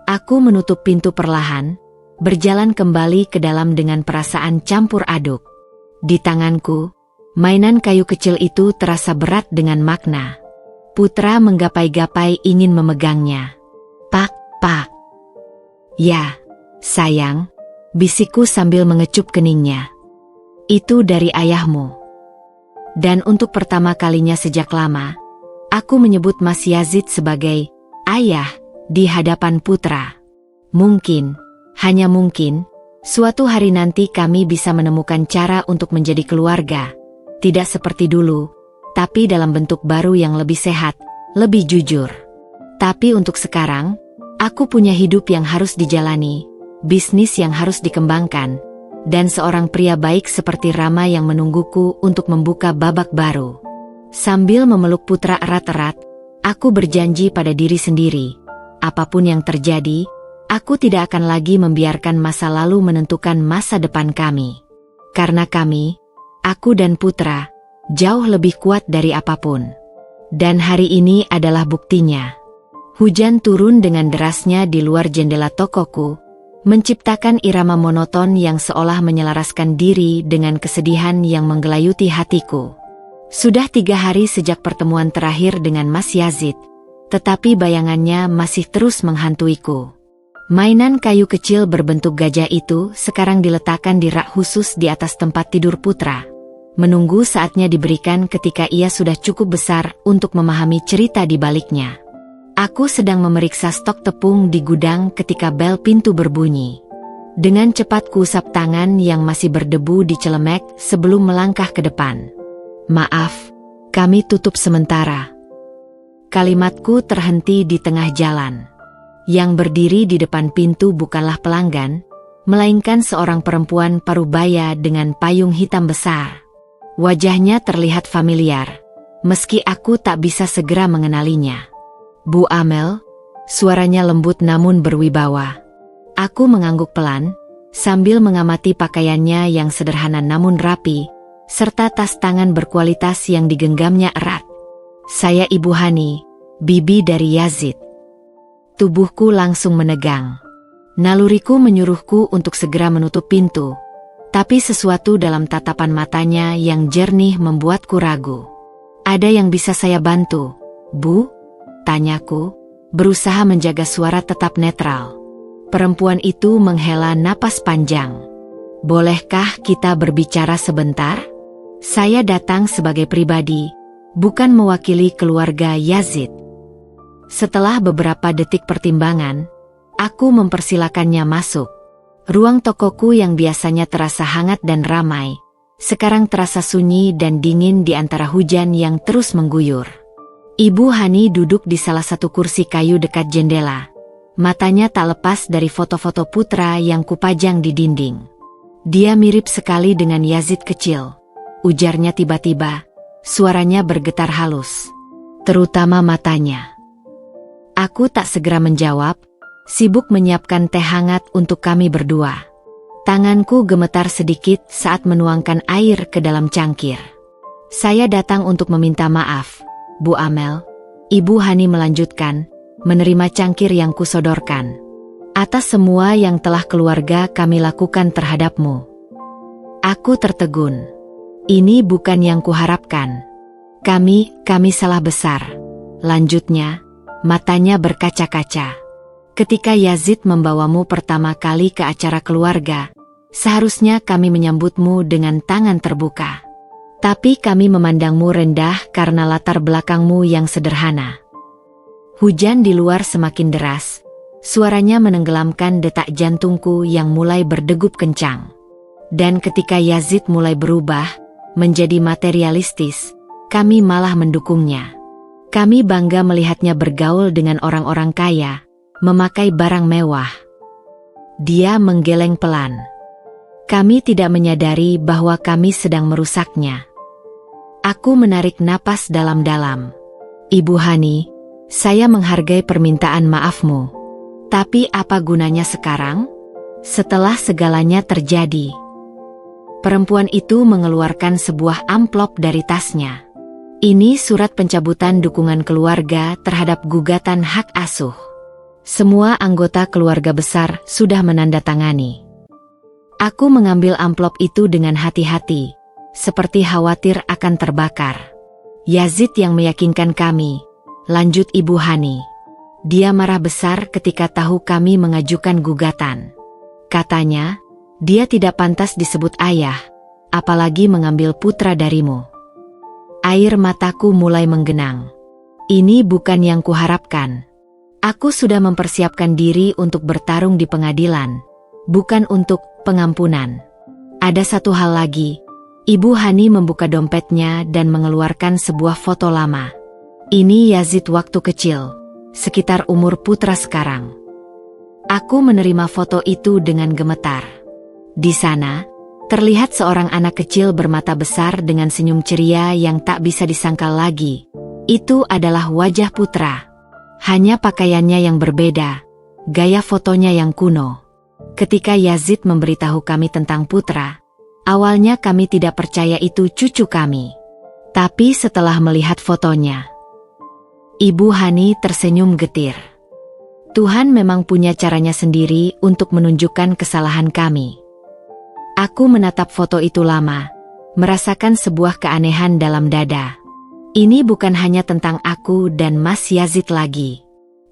A: Aku menutup pintu perlahan, berjalan kembali ke dalam dengan perasaan campur aduk. Di tanganku, mainan kayu kecil itu terasa berat dengan makna. Putra menggapai-gapai ingin memegangnya. Pak, Pak. Ya, sayang, bisikku sambil mengecup keningnya. Itu dari ayahmu. Dan untuk pertama kalinya sejak lama, aku menyebut Mas Yazid sebagai ayah di hadapan putra. Mungkin, hanya mungkin, suatu hari nanti kami bisa menemukan cara untuk menjadi keluarga. Tidak seperti dulu, tapi dalam bentuk baru yang lebih sehat, lebih jujur. Tapi untuk sekarang, aku punya hidup yang harus dijalani, bisnis yang harus dikembangkan, dan seorang pria baik seperti Rama yang menungguku untuk membuka babak baru. Sambil memeluk putra erat-erat, aku berjanji pada diri sendiri, apapun yang terjadi, aku tidak akan lagi membiarkan masa lalu menentukan masa depan kami. Karena kami, aku dan putra, jauh lebih kuat dari apapun. Dan hari ini adalah buktinya. Hujan turun dengan derasnya di luar jendela tokoku, menciptakan irama monoton yang seolah menyelaraskan diri dengan kesedihan yang menggelayuti hatiku. Sudah 3 hari sejak pertemuan terakhir dengan Mas Yazid, tetapi bayangannya masih terus menghantuiku. Mainan kayu kecil berbentuk gajah itu sekarang diletakkan di rak khusus di atas tempat tidur putra, menunggu saatnya diberikan ketika ia sudah cukup besar untuk memahami cerita di baliknya. Aku sedang memeriksa stok tepung di gudang ketika bel pintu berbunyi. Dengan cepat kuusap tangan yang masih berdebu di celemek sebelum melangkah ke depan. Maaf, kami tutup sementara. Kalimatku terhenti di tengah jalan. Yang berdiri di depan pintu bukanlah pelanggan, melainkan seorang perempuan parubaya dengan payung hitam besar. Wajahnya terlihat familiar, meski aku tak bisa segera mengenalinya. Bu Amel, suaranya lembut namun berwibawa. Aku mengangguk pelan, sambil mengamati pakaiannya yang sederhana namun rapi, serta tas tangan berkualitas yang digenggamnya erat. Saya Ibu Hani, bibi dari Yazid. Tubuhku langsung menegang. Naluriku menyuruhku untuk segera menutup pintu, tapi sesuatu dalam tatapan matanya yang jernih membuatku ragu. Ada yang bisa saya bantu, Bu? Tanyaku, berusaha menjaga suara tetap netral. Perempuan itu menghela napas panjang. Bolehkah kita berbicara sebentar? Saya datang sebagai pribadi, bukan mewakili keluarga Yazid. Setelah beberapa detik pertimbangan, aku mempersilakannya masuk. Ruang tokoku yang biasanya terasa hangat dan ramai, sekarang terasa sunyi dan dingin di antara hujan yang terus mengguyur. Ibu Hani duduk di salah satu kursi kayu dekat jendela. Matanya tak lepas dari foto-foto putra yang kupajang di dinding. Dia mirip sekali dengan Yazid kecil, ujarnya tiba-tiba, suaranya bergetar halus. Terutama matanya. Aku tak segera menjawab, sibuk menyiapkan teh hangat untuk kami berdua. Tanganku gemetar sedikit saat menuangkan air ke dalam cangkir. Saya datang untuk meminta maaf, Bu Amel, Ibu Hani melanjutkan, menerima cangkir yang kusodorkan. Atas semua yang telah keluarga kami lakukan terhadapmu. Aku tertegun. Ini bukan yang kuharapkan. Kami salah besar. Lanjutnya, matanya berkaca-kaca. Ketika Yazid membawamu pertama kali ke acara keluarga, seharusnya kami menyambutmu dengan tangan terbuka. Tapi kami memandangmu rendah karena latar belakangmu yang sederhana. Hujan di luar semakin deras, suaranya menenggelamkan detak jantungku yang mulai berdegup kencang. Dan ketika Yazid mulai berubah, menjadi materialistis, kami malah mendukungnya. Kami bangga melihatnya bergaul dengan orang-orang kaya, memakai barang mewah. Dia menggeleng pelan. Kami tidak menyadari bahwa kami sedang merusaknya. Aku menarik napas dalam-dalam. Ibu Hani, saya menghargai permintaan maafmu. Tapi apa gunanya sekarang? Setelah segalanya terjadi. Perempuan itu mengeluarkan sebuah amplop dari tasnya. Ini surat pencabutan dukungan keluarga terhadap gugatan hak asuh. Semua anggota keluarga besar sudah menandatangani. Aku mengambil amplop itu dengan hati-hati, seperti khawatir akan terbakar. Yazid yang meyakinkan kami, lanjut Ibu Hani. Dia marah besar ketika tahu kami mengajukan gugatan. Katanya, dia tidak pantas disebut ayah, apalagi mengambil putra darimu. Air mataku mulai menggenang. Ini bukan yang kuharapkan. Aku sudah mempersiapkan diri untuk bertarung di pengadilan, bukan untuk pengampunan. Ada satu hal lagi. Ibu Hani membuka dompetnya dan mengeluarkan sebuah foto lama. Ini Yazid waktu kecil, sekitar umur Putra sekarang. Aku menerima foto itu dengan gemetar. Di sana, terlihat seorang anak kecil bermata besar dengan senyum ceria yang tak bisa disangkal lagi. Itu adalah wajah Putra. Hanya pakaiannya yang berbeda, gaya fotonya yang kuno. Ketika Yazid memberitahu kami tentang Putra, awalnya kami tidak percaya itu cucu kami. Tapi setelah melihat fotonya, Ibu Hani tersenyum getir. Tuhan memang punya caranya sendiri untuk menunjukkan kesalahan kami. Aku menatap foto itu lama, merasakan sebuah keanehan dalam dada. Ini bukan hanya tentang aku dan Mas Yazid lagi.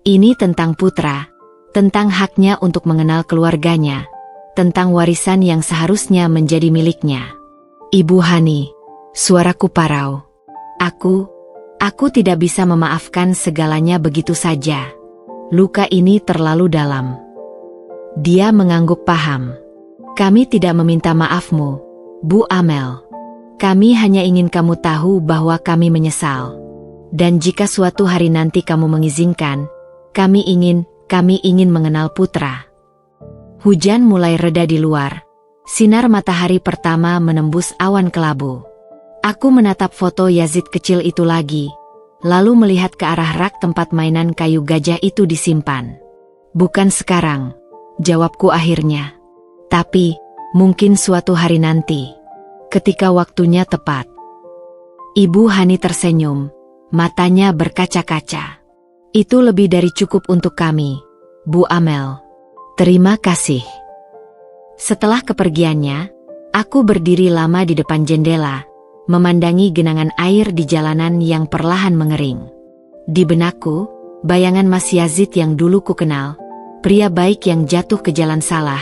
A: Ini tentang Putra, tentang haknya untuk mengenal keluarganya, tentang warisan yang seharusnya menjadi miliknya. Ibu Hani, suaraku parau. Aku tidak bisa memaafkan segalanya begitu saja. Luka ini terlalu dalam. Dia mengangguk paham. Kami tidak meminta maafmu, Bu Amel. Kami hanya ingin kamu tahu bahwa kami menyesal. Dan jika suatu hari nanti kamu mengizinkan, kami ingin mengenal Putra. Hujan mulai reda di luar. Sinar matahari pertama menembus awan kelabu. Aku menatap foto Yazid kecil itu lagi, lalu melihat ke arah rak tempat mainan kayu gajah itu disimpan. Bukan sekarang, jawabku akhirnya. Tapi, mungkin suatu hari nanti. Ketika waktunya tepat. Ibu Hani tersenyum, matanya berkaca-kaca. Itu lebih dari cukup untuk kami, Bu Amel. Terima kasih. Setelah kepergiannya, aku berdiri lama di depan jendela, memandangi genangan air di jalanan yang perlahan mengering. Di benakku, bayangan Mas Yazid yang dulu ku kenal, pria baik yang jatuh ke jalan salah,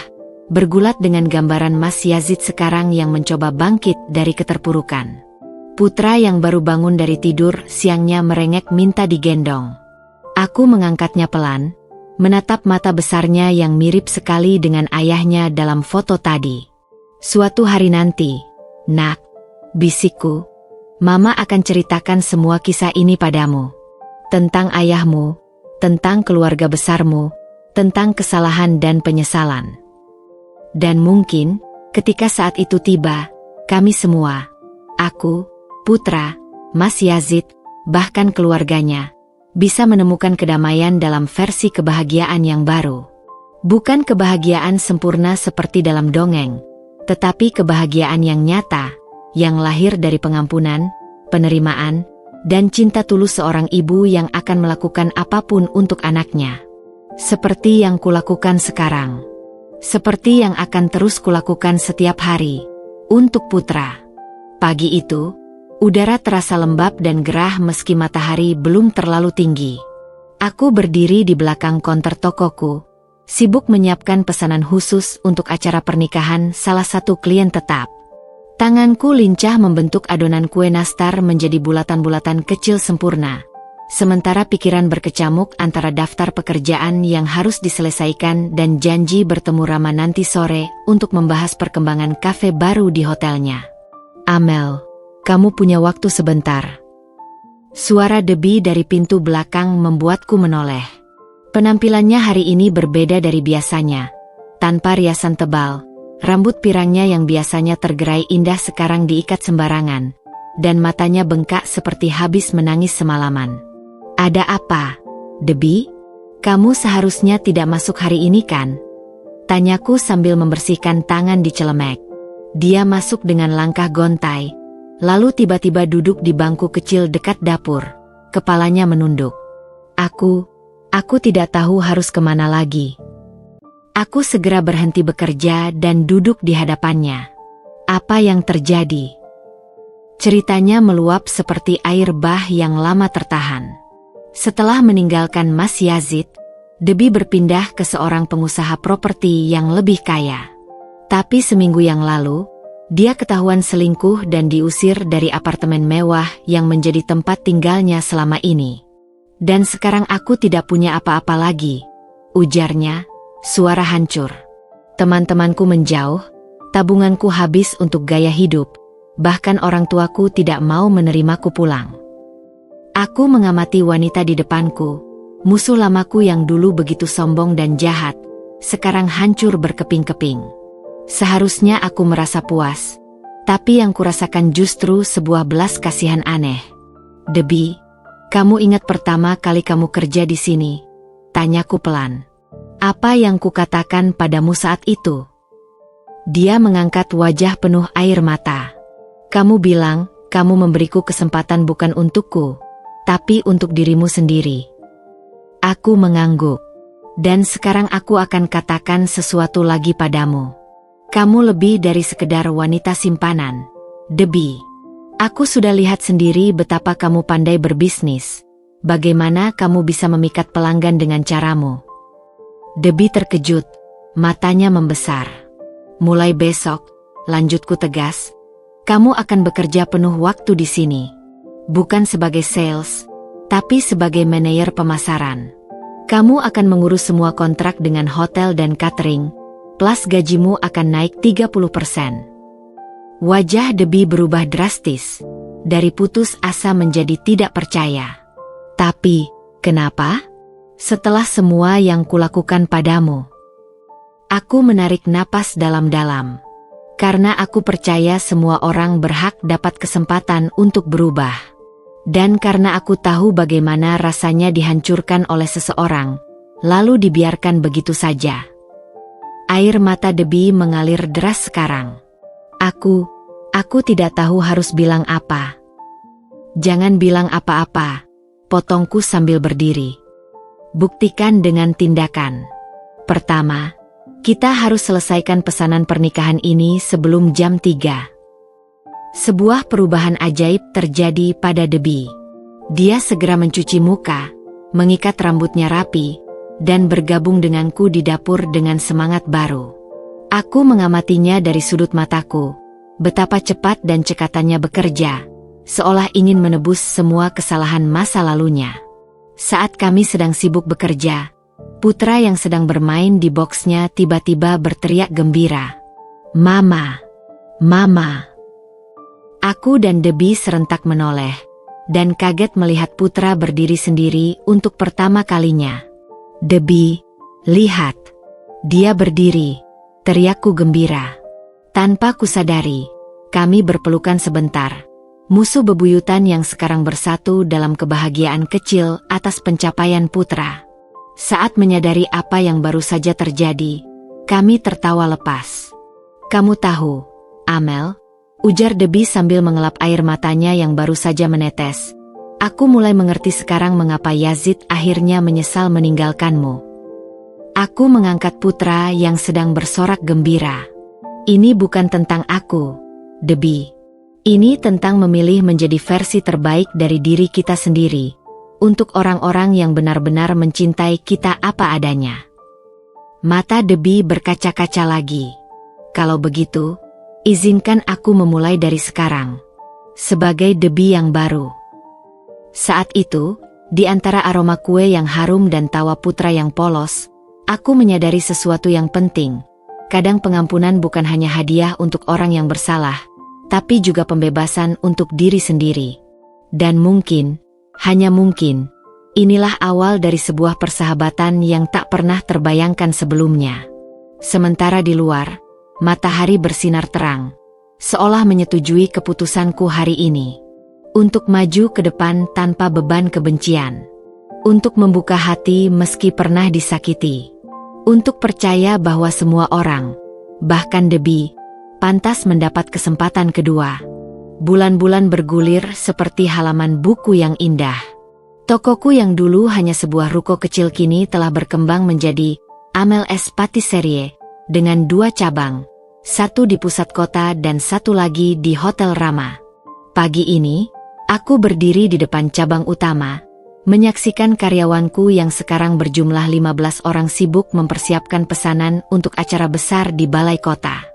A: bergulat dengan gambaran Mas Yazid sekarang yang mencoba bangkit dari keterpurukan. Putra yang baru bangun dari tidur siangnya merengek minta digendong. Aku mengangkatnya pelan, menatap mata besarnya yang mirip sekali dengan ayahnya dalam foto tadi. Suatu hari nanti, nak, bisikku, Mama akan ceritakan semua kisah ini padamu. Tentang ayahmu, tentang keluarga besarmu, tentang kesalahan dan penyesalan. Dan mungkin, ketika saat itu tiba, kami semua, aku, Putra, Mas Yazid, bahkan keluarganya, bisa menemukan kedamaian dalam versi kebahagiaan yang baru. Bukan kebahagiaan sempurna seperti dalam dongeng, tetapi kebahagiaan yang nyata, yang lahir dari pengampunan, penerimaan, dan cinta tulus seorang ibu yang akan melakukan apapun untuk anaknya. Seperti yang kulakukan sekarang. Seperti yang akan terus kulakukan setiap hari, untuk Putra. Pagi itu, udara terasa lembab dan gerah meski matahari belum terlalu tinggi. Aku berdiri di belakang konter tokoku, sibuk menyiapkan pesanan khusus untuk acara pernikahan salah satu klien tetap. Tanganku lincah membentuk adonan kue nastar menjadi bulatan-bulatan kecil sempurna. Sementara pikiran berkecamuk antara daftar pekerjaan yang harus diselesaikan dan janji bertemu Rama nanti sore untuk membahas perkembangan kafe baru di hotelnya. Amel, kamu punya waktu sebentar. Suara Debbie dari pintu belakang membuatku menoleh. Penampilannya hari ini berbeda dari biasanya. Tanpa riasan tebal, rambut pirangnya yang biasanya tergerai indah sekarang diikat sembarangan, dan matanya bengkak seperti habis menangis semalaman. Ada apa, Debbie? Kamu seharusnya tidak masuk hari ini kan? Tanyaku sambil membersihkan tangan di celemek. Dia masuk dengan langkah gontai, lalu tiba-tiba duduk di bangku kecil dekat dapur. Kepalanya menunduk. Aku tidak tahu harus kemana lagi. Aku segera berhenti bekerja dan duduk di hadapannya. Apa yang terjadi? Ceritanya meluap seperti air bah yang lama tertahan. Setelah meninggalkan Mas Yazid, Debbie berpindah ke seorang pengusaha properti yang lebih kaya. Tapi seminggu yang lalu, Dia ketahuan selingkuh dan diusir dari apartemen mewah yang menjadi tempat tinggalnya selama ini. Dan sekarang aku tidak punya apa-apa lagi, ujarnya, suara hancur. Teman-temanku menjauh, tabunganku habis untuk gaya hidup, bahkan orang tuaku tidak mau menerimaku pulang. Aku mengamati wanita di depanku, musuh lamaku yang dulu begitu sombong dan jahat, sekarang hancur berkeping-keping. Seharusnya aku merasa puas, tapi yang kurasakan justru sebuah belas kasihan aneh. Debbie, kamu ingat pertama kali kamu kerja di sini? Tanyaku pelan. Apa yang kukatakan padamu saat itu? Dia mengangkat wajah penuh air mata. Kamu bilang, kamu memberiku kesempatan bukan untukku, tapi untuk dirimu sendiri. Aku mengangguk. Dan sekarang aku akan katakan sesuatu lagi padamu. Kamu lebih dari sekedar wanita simpanan, Debbie. Aku sudah lihat sendiri betapa kamu pandai berbisnis. Bagaimana kamu bisa memikat pelanggan dengan caramu? Debbie terkejut, matanya membesar. Mulai besok, lanjutku tegas, kamu akan bekerja penuh waktu di sini. Bukan sebagai sales, tapi sebagai manajer pemasaran. Kamu akan mengurus semua kontrak dengan hotel dan catering, plus gajimu akan naik 30%. Wajah Debbie berubah drastis, dari putus asa menjadi tidak percaya. Tapi, kenapa? Setelah semua yang kulakukan padamu. Aku menarik napas dalam-dalam. Karena aku percaya semua orang berhak dapat kesempatan untuk berubah. Dan karena aku tahu bagaimana rasanya dihancurkan oleh seseorang, lalu dibiarkan begitu saja. Air mata Debbie mengalir deras sekarang. Aku tidak tahu harus bilang apa. Jangan bilang apa-apa, potongku sambil berdiri. Buktikan dengan tindakan. Pertama, kita harus selesaikan pesanan pernikahan ini sebelum jam 3. Sebuah perubahan ajaib terjadi pada Debbie. Dia segera mencuci muka, mengikat rambutnya rapi, dan bergabung denganku di dapur dengan semangat baru. Aku mengamatinya dari sudut mataku, betapa cepat dan cekatannya bekerja, seolah ingin menebus semua kesalahan masa lalunya. Saat kami sedang sibuk bekerja, putra yang sedang bermain di boxnya tiba-tiba berteriak gembira. Mama! Mama! Aku dan Debbie serentak menoleh, dan kaget melihat putra berdiri sendiri untuk pertama kalinya. Debbie, lihat! Dia berdiri, teriakku gembira. Tanpa kusadari, kami berpelukan sebentar. Musuh bebuyutan yang sekarang bersatu dalam kebahagiaan kecil atas pencapaian putra. Saat menyadari apa yang baru saja terjadi, kami tertawa lepas. Kamu tahu, Amel, ujar Debbie sambil mengelap air matanya yang baru saja menetes. Aku mulai mengerti sekarang mengapa Yazid akhirnya menyesal meninggalkanmu. Aku mengangkat putra yang sedang bersorak gembira. Ini bukan tentang aku, Debbie. Ini tentang memilih menjadi versi terbaik dari diri kita sendiri, untuk orang-orang yang benar-benar mencintai kita apa adanya. Mata Debbie berkaca-kaca lagi. Kalau begitu, izinkan aku memulai dari sekarang, sebagai Debbie yang baru. Saat itu, di antara aroma kue yang harum dan tawa putra yang polos, aku menyadari sesuatu yang penting. Kadang pengampunan bukan hanya hadiah untuk orang yang bersalah, tapi juga pembebasan untuk diri sendiri. Dan mungkin, hanya mungkin, inilah awal dari sebuah persahabatan yang tak pernah terbayangkan sebelumnya. Sementara di luar, matahari bersinar terang, seolah menyetujui keputusanku hari ini. Untuk maju ke depan tanpa beban kebencian. Untuk membuka hati meski pernah disakiti. Untuk percaya bahwa semua orang, bahkan Debbie, pantas mendapat kesempatan kedua. Bulan-bulan bergulir seperti halaman buku yang indah. Tokoku yang dulu hanya sebuah ruko kecil kini telah berkembang menjadi Amel S Patisserie, dengan 2 cabang, satu di pusat kota dan satu lagi di Hotel Rama. Pagi ini, aku berdiri di depan cabang utama, menyaksikan karyawanku yang sekarang berjumlah 15 orang sibuk mempersiapkan pesanan untuk acara besar di balai kota.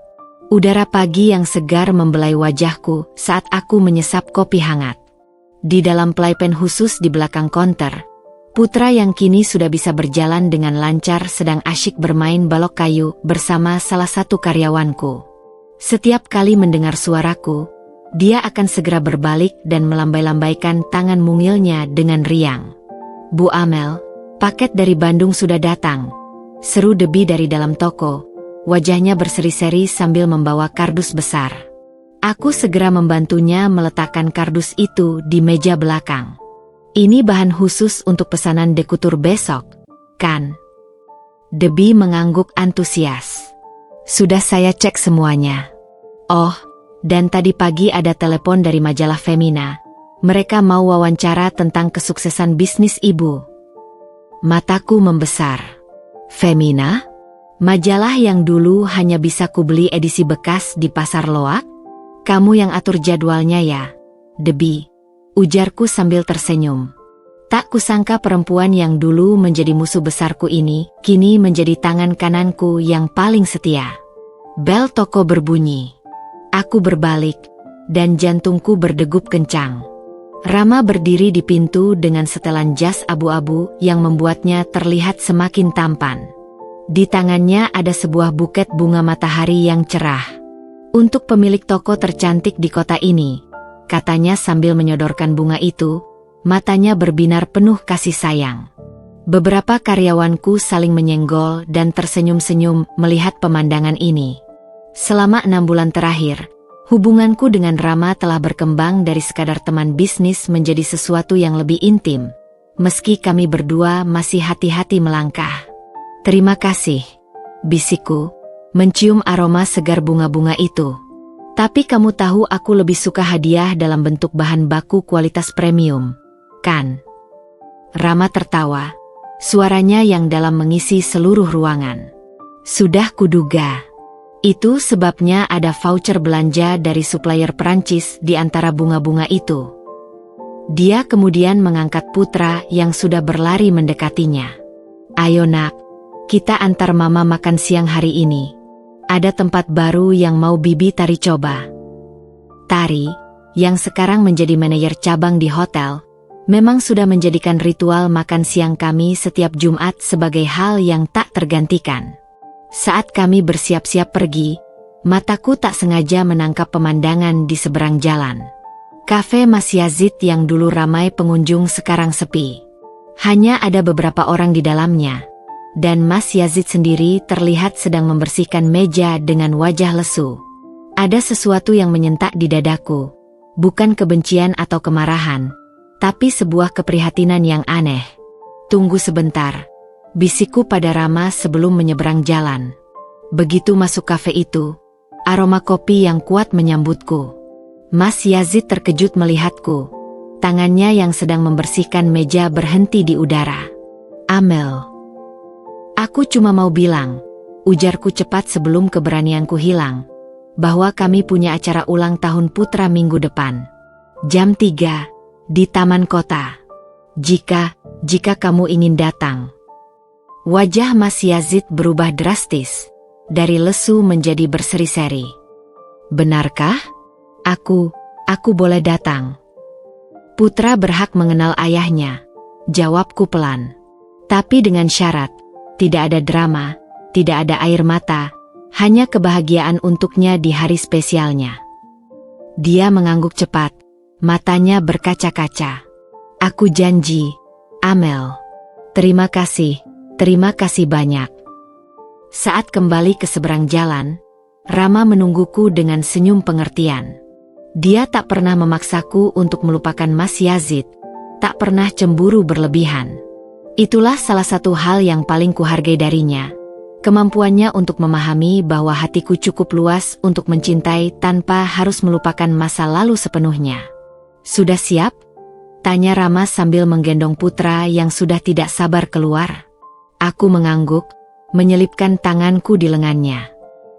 A: Udara pagi yang segar membelai wajahku saat aku menyesap kopi hangat. Di dalam playpen khusus di belakang konter, Putra yang kini sudah bisa berjalan dengan lancar sedang asyik bermain balok kayu bersama salah satu karyawanku. Setiap kali mendengar suaraku, dia akan segera berbalik dan melambai-lambaikan tangan mungilnya dengan riang. "Bu Amel, paket dari Bandung sudah datang," seru Debbie dari dalam toko, wajahnya berseri-seri sambil membawa kardus besar. Aku segera membantunya meletakkan kardus itu di meja belakang. "Ini bahan khusus untuk pesanan dekutur besok, kan?" Debbie mengangguk antusias. "Sudah saya cek semuanya." "Oh, dan tadi pagi ada telepon dari majalah Femina. Mereka mau wawancara tentang kesuksesan bisnis ibu." Mataku membesar. "Femina? Majalah yang dulu hanya bisa kubeli edisi bekas di pasar loak? Kamu yang atur jadwalnya ya, Debbie?" ujarku sambil tersenyum. Tak kusangka perempuan yang dulu menjadi musuh besarku ini, kini menjadi tangan kananku yang paling setia. Bel toko berbunyi. Aku berbalik, dan jantungku berdegup kencang. Rama berdiri di pintu dengan setelan jas abu-abu yang membuatnya terlihat semakin tampan. Di tangannya ada sebuah buket bunga matahari yang cerah. "Untuk pemilik toko tercantik di kota ini," katanya sambil menyodorkan bunga itu, matanya berbinar penuh kasih sayang. Beberapa karyawanku saling menyenggol dan tersenyum-senyum melihat pemandangan ini. Selama 6 bulan terakhir, hubunganku dengan Rama telah berkembang dari sekadar teman bisnis menjadi sesuatu yang lebih intim, meski kami berdua masih hati-hati melangkah. "Terima kasih," bisikku, mencium aroma segar bunga-bunga itu. "Tapi kamu tahu aku lebih suka hadiah dalam bentuk bahan baku kualitas premium, kan?" Rama tertawa, suaranya yang dalam mengisi seluruh ruangan. "Sudah kuduga. Itu sebabnya ada voucher belanja dari supplier Perancis di antara bunga-bunga itu." Dia kemudian mengangkat Putra yang sudah berlari mendekatinya. "Ayo nak, kita antar mama makan siang hari ini. Ada tempat baru yang mau Bibi Tari coba." Tari, yang sekarang menjadi manajer cabang di hotel, memang sudah menjadikan ritual makan siang kami setiap Jumat sebagai hal yang tak tergantikan. Saat kami bersiap-siap pergi, mataku tak sengaja menangkap pemandangan di seberang jalan. Kafe Mas Yazid yang dulu ramai pengunjung sekarang sepi. Hanya ada beberapa orang di dalamnya, dan Mas Yazid sendiri terlihat sedang membersihkan meja dengan wajah lesu. Ada sesuatu yang menyentak di dadaku, bukan kebencian atau kemarahan, tapi sebuah keprihatinan yang aneh. "Tunggu sebentar," bisikku pada Rama sebelum menyeberang jalan. Begitu masuk kafe itu, aroma kopi yang kuat menyambutku. Mas Yazid terkejut melihatku. Tangannya yang sedang membersihkan meja berhenti di udara. "Amel." "Aku cuma mau bilang," ujarku cepat sebelum keberanianku hilang, "bahwa kami punya acara ulang tahun Putra minggu depan. Jam 3, di Taman Kota. Jika kamu ingin datang." Wajah Mas Yazid berubah drastis, dari lesu menjadi berseri-seri. "Benarkah? Aku boleh datang." "Putra berhak mengenal ayahnya," jawabku pelan. "Tapi dengan syarat, tidak ada drama, tidak ada air mata, hanya kebahagiaan untuknya di hari spesialnya." Dia mengangguk cepat, matanya berkaca-kaca. "Aku janji, Amel." Terima kasih banyak." Saat kembali ke seberang jalan, Rama menungguku dengan senyum pengertian. Dia tak pernah memaksaku untuk melupakan Mas Yazid, tak pernah cemburu berlebihan. Itulah salah satu hal yang paling kuhargai darinya, kemampuannya untuk memahami bahwa hatiku cukup luas untuk mencintai tanpa harus melupakan masa lalu sepenuhnya. "Sudah siap?" tanya Rama sambil menggendong Putra yang sudah tidak sabar keluar. Aku mengangguk, menyelipkan tanganku di lengannya.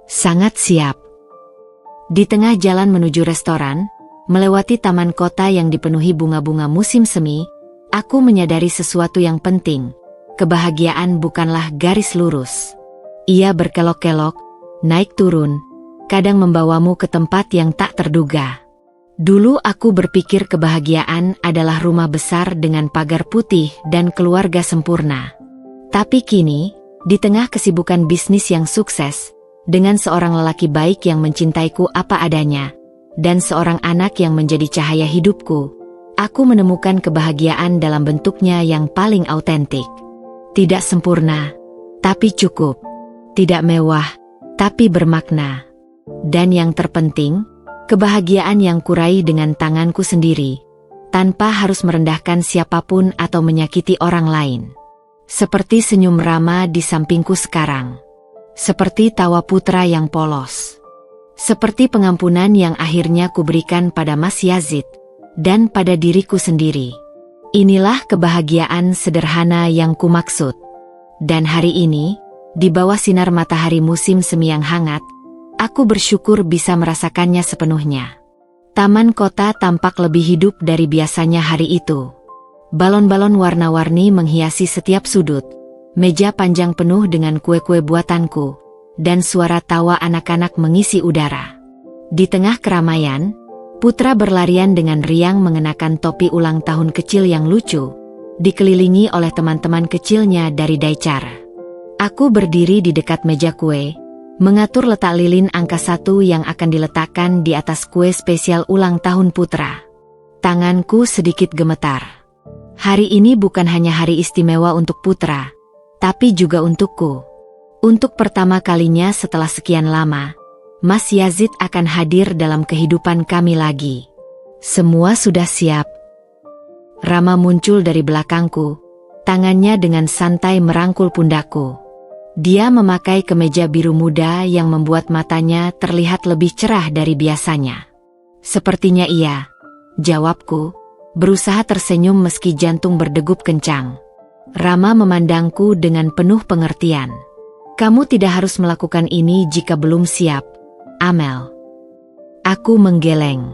A: "Sangat siap." Di tengah jalan menuju restoran, melewati taman kota yang dipenuhi bunga-bunga musim semi, aku menyadari sesuatu yang penting. Kebahagiaan bukanlah garis lurus. Ia berkelok-kelok, naik turun, kadang membawamu ke tempat yang tak terduga. Dulu aku berpikir kebahagiaan adalah rumah besar dengan pagar putih dan keluarga sempurna. Tapi kini, di tengah kesibukan bisnis yang sukses, dengan seorang lelaki baik yang mencintaiku apa adanya, dan seorang anak yang menjadi cahaya hidupku, aku menemukan kebahagiaan dalam bentuknya yang paling autentik. Tidak sempurna, tapi cukup. Tidak mewah, tapi bermakna. Dan yang terpenting, kebahagiaan yang kurai dengan tanganku sendiri, tanpa harus merendahkan siapapun atau menyakiti orang lain. Seperti senyum Rama di sampingku sekarang. Seperti tawa Putra yang polos. Seperti pengampunan yang akhirnya kuberikan pada Mas Yazid, dan pada diriku sendiri. Inilah kebahagiaan sederhana yang kumaksud. Dan hari ini, di bawah sinar matahari musim semi yang hangat, aku bersyukur bisa merasakannya sepenuhnya. Taman kota tampak lebih hidup dari biasanya hari itu. Balon-balon warna-warni menghiasi setiap sudut, meja panjang penuh dengan kue-kue buatanku, dan suara tawa anak-anak mengisi udara. Di tengah keramaian, Putra berlarian dengan riang mengenakan topi ulang tahun kecil yang lucu, dikelilingi oleh teman-teman kecilnya dari Daicar. Aku berdiri di dekat meja kue, mengatur letak lilin angka 1 yang akan diletakkan di atas kue spesial ulang tahun Putra. Tanganku sedikit gemetar. Hari ini bukan hanya hari istimewa untuk Putra, tapi juga untukku. Untuk pertama kalinya setelah sekian lama, Mas Yazid akan hadir dalam kehidupan kami lagi. Semua sudah siap. Rama muncul dari belakangku, tangannya dengan santai merangkul pundakku. Dia memakai kemeja biru muda yang membuat matanya terlihat lebih cerah dari biasanya. Sepertinya iya, jawabku, berusaha tersenyum meski jantung berdegup kencang. Rama memandangku dengan penuh pengertian. Kamu tidak harus melakukan ini jika belum siap, Amel. Aku menggeleng.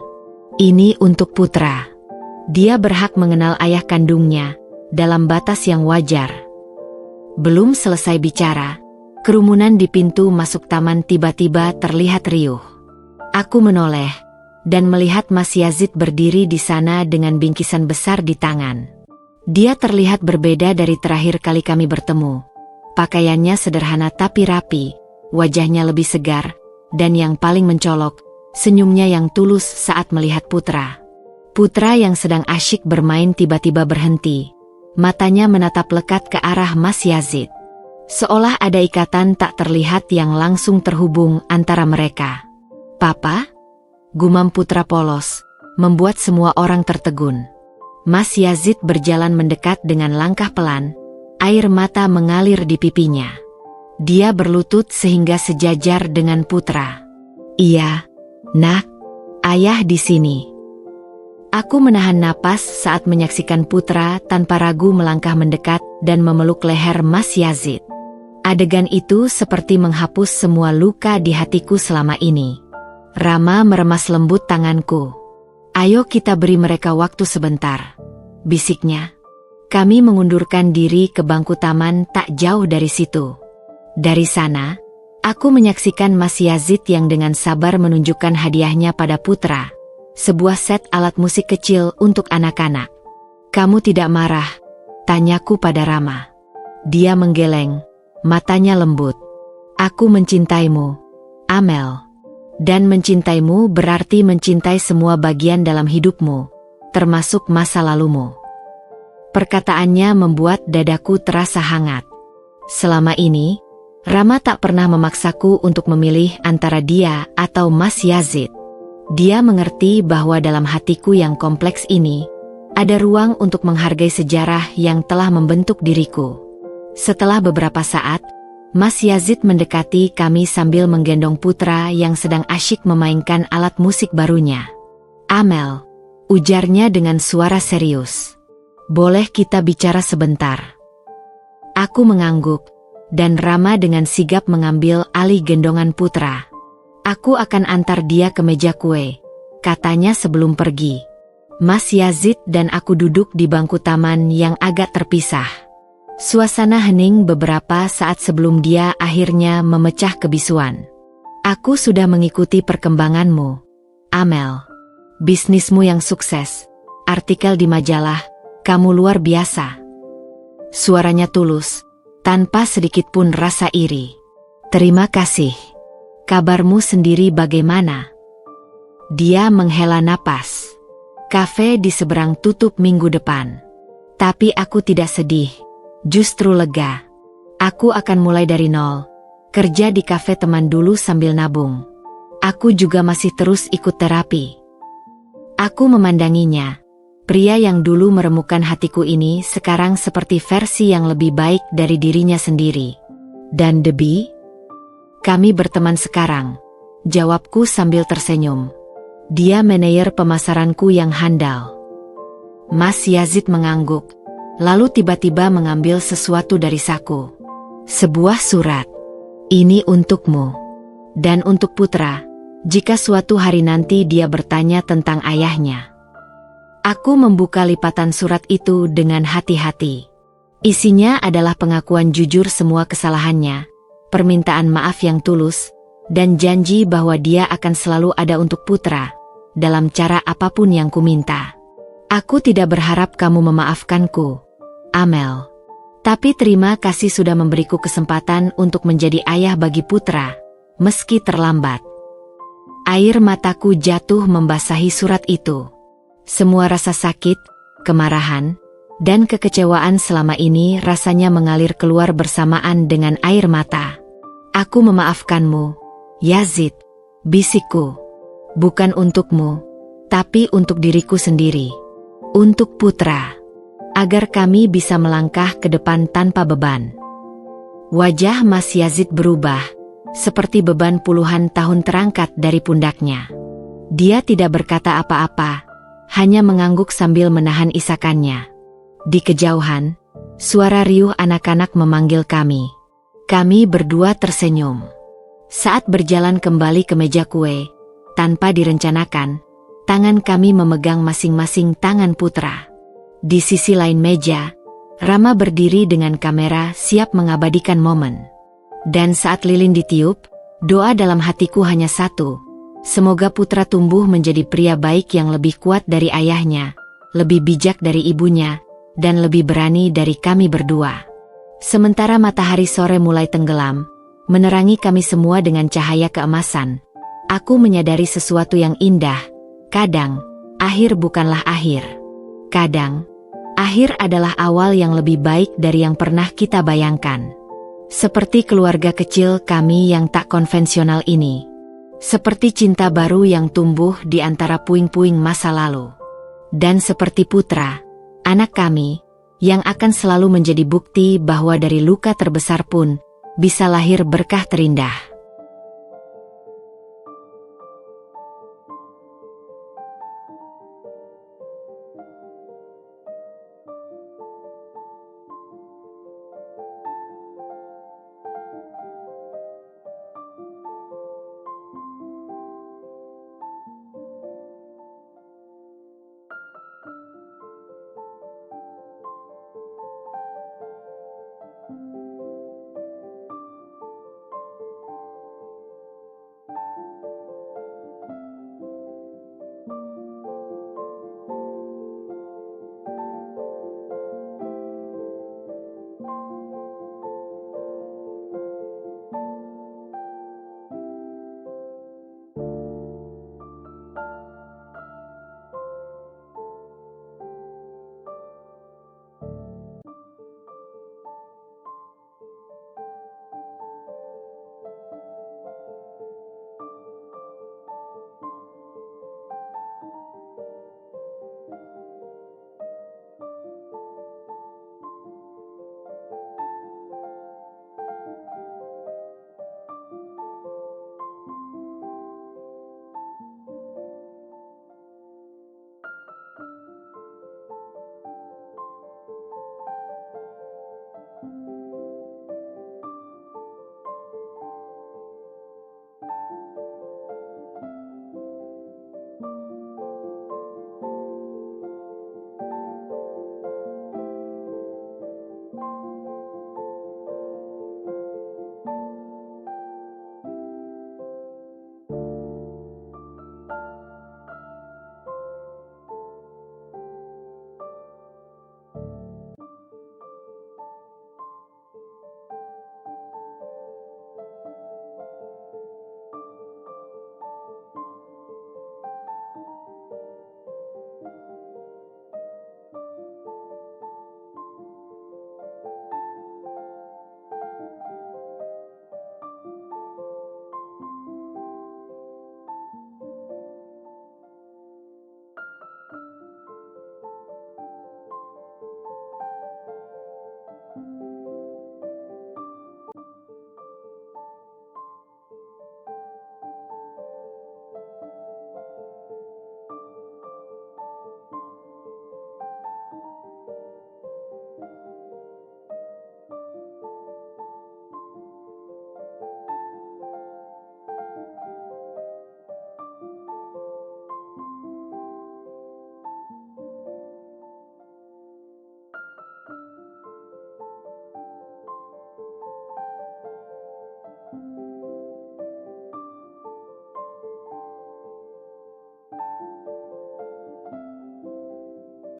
A: Ini untuk Putra. Dia berhak mengenal ayah kandungnya, dalam batas yang wajar. Belum selesai bicara, kerumunan di pintu masuk taman tiba-tiba terlihat riuh. Aku menoleh, dan melihat Mas Yazid berdiri di sana dengan bingkisan besar di tangan. Dia terlihat berbeda dari terakhir kali kami bertemu. Pakaiannya sederhana tapi rapi, wajahnya lebih segar, dan yang paling mencolok, senyumnya yang tulus saat melihat Putra. Putra yang sedang asyik bermain tiba-tiba berhenti. Matanya menatap lekat ke arah Mas Yazid. Seolah ada ikatan tak terlihat yang langsung terhubung antara mereka. Papa? Gumam Putra polos, membuat semua orang tertegun. Mas Yazid berjalan mendekat dengan langkah pelan, air mata mengalir di pipinya. Dia berlutut sehingga sejajar dengan Putra. Iya, nak, ayah di sini. Aku menahan napas saat menyaksikan Putra tanpa ragu melangkah mendekat dan memeluk leher Mas Yazid. Adegan itu seperti menghapus semua luka di hatiku selama ini. Rama meremas lembut tanganku. Ayo kita beri mereka waktu sebentar, bisiknya. Kami mengundurkan diri ke bangku taman tak jauh dari situ. Dari sana, aku menyaksikan Mas Yazid yang dengan sabar menunjukkan hadiahnya pada Putra. Sebuah set alat musik kecil untuk anak-anak. Kamu tidak marah? Tanyaku pada Rama. Dia menggeleng, matanya lembut. Aku mencintaimu, Amel. Dan mencintaimu berarti mencintai semua bagian dalam hidupmu, termasuk masa lalumu. Perkataannya membuat dadaku terasa hangat. Selama ini, Rama tak pernah memaksaku untuk memilih antara dia atau Mas Yazid. Dia mengerti bahwa dalam hatiku yang kompleks ini, ada ruang untuk menghargai sejarah yang telah membentuk diriku. Setelah beberapa saat, Mas Yazid mendekati kami sambil menggendong Putra yang sedang asyik memainkan alat musik barunya. Amel, ujarnya dengan suara serius. Boleh kita bicara sebentar? Aku mengangguk, dan Rama dengan sigap mengambil alih gendongan Putra. Aku akan antar dia ke meja kue, katanya sebelum pergi. Mas Yazid dan aku duduk di bangku taman yang agak terpisah. Suasana hening beberapa saat sebelum dia akhirnya memecah kebisuan. Aku sudah mengikuti perkembanganmu, Amel. Bisnismu yang sukses, artikel di majalah, kamu luar biasa. Suaranya tulus, tanpa sedikit pun rasa iri. Terima kasih. Kabarmu sendiri bagaimana? Dia menghela napas. Kafe di seberang tutup minggu depan. Tapi aku tidak sedih, justru lega. Aku akan mulai dari nol. Kerja di kafe teman dulu sambil nabung. Aku juga masih terus ikut terapi. Aku memandanginya. Pria yang dulu meremukkan hatiku ini sekarang seperti versi yang lebih baik dari dirinya sendiri. Dan Debbie? Kami berteman sekarang, jawabku sambil tersenyum. Dia manajer pemasaranku yang handal. Mas Yazid mengangguk, lalu tiba-tiba mengambil sesuatu dari saku. Sebuah surat. Ini untukmu. Dan untuk Putra, jika suatu hari nanti dia bertanya tentang ayahnya. Aku membuka lipatan surat itu dengan hati-hati. Isinya adalah pengakuan jujur semua kesalahannya, permintaan maaf yang tulus, dan janji bahwa dia akan selalu ada untuk Putra, dalam cara apapun yang kuminta. Aku tidak berharap kamu memaafkanku, Amel. Tapi terima kasih sudah memberiku kesempatan untuk menjadi ayah bagi Putra, meski terlambat. Air mataku jatuh membasahi surat itu. Semua rasa sakit, kemarahan, dan kekecewaan selama ini rasanya mengalir keluar bersamaan dengan air mata. Aku memaafkanmu, Yazid, bisikku. Bukan untukmu, tapi untuk diriku sendiri. Untuk Putra. Agar kami bisa melangkah ke depan tanpa beban. Wajah Mas Yazid berubah, seperti beban puluhan tahun terangkat dari pundaknya. Dia tidak berkata apa-apa, hanya mengangguk sambil menahan isakannya. Di kejauhan, suara riuh anak-anak memanggil kami. Kami berdua tersenyum. Saat berjalan kembali ke meja kue, tanpa direncanakan, tangan kami memegang masing-masing tangan Putra. Di sisi lain meja, Rama berdiri dengan kamera siap mengabadikan momen. Dan saat lilin ditiup, doa dalam hatiku hanya satu. Semoga Putra tumbuh menjadi pria baik yang lebih kuat dari ayahnya, lebih bijak dari ibunya, dan lebih berani dari kami berdua. Sementara matahari sore mulai tenggelam, menerangi kami semua dengan cahaya keemasan. Aku menyadari sesuatu yang indah. Kadang, akhir bukanlah akhir. Kadang, akhir adalah awal yang lebih baik dari yang pernah kita bayangkan. Seperti keluarga kecil kami yang tak konvensional ini. Seperti cinta baru yang tumbuh di antara puing-puing masa lalu. Dan seperti Putra, anak kami, yang akan selalu menjadi bukti bahwa dari luka terbesar pun, bisa lahir berkah terindah.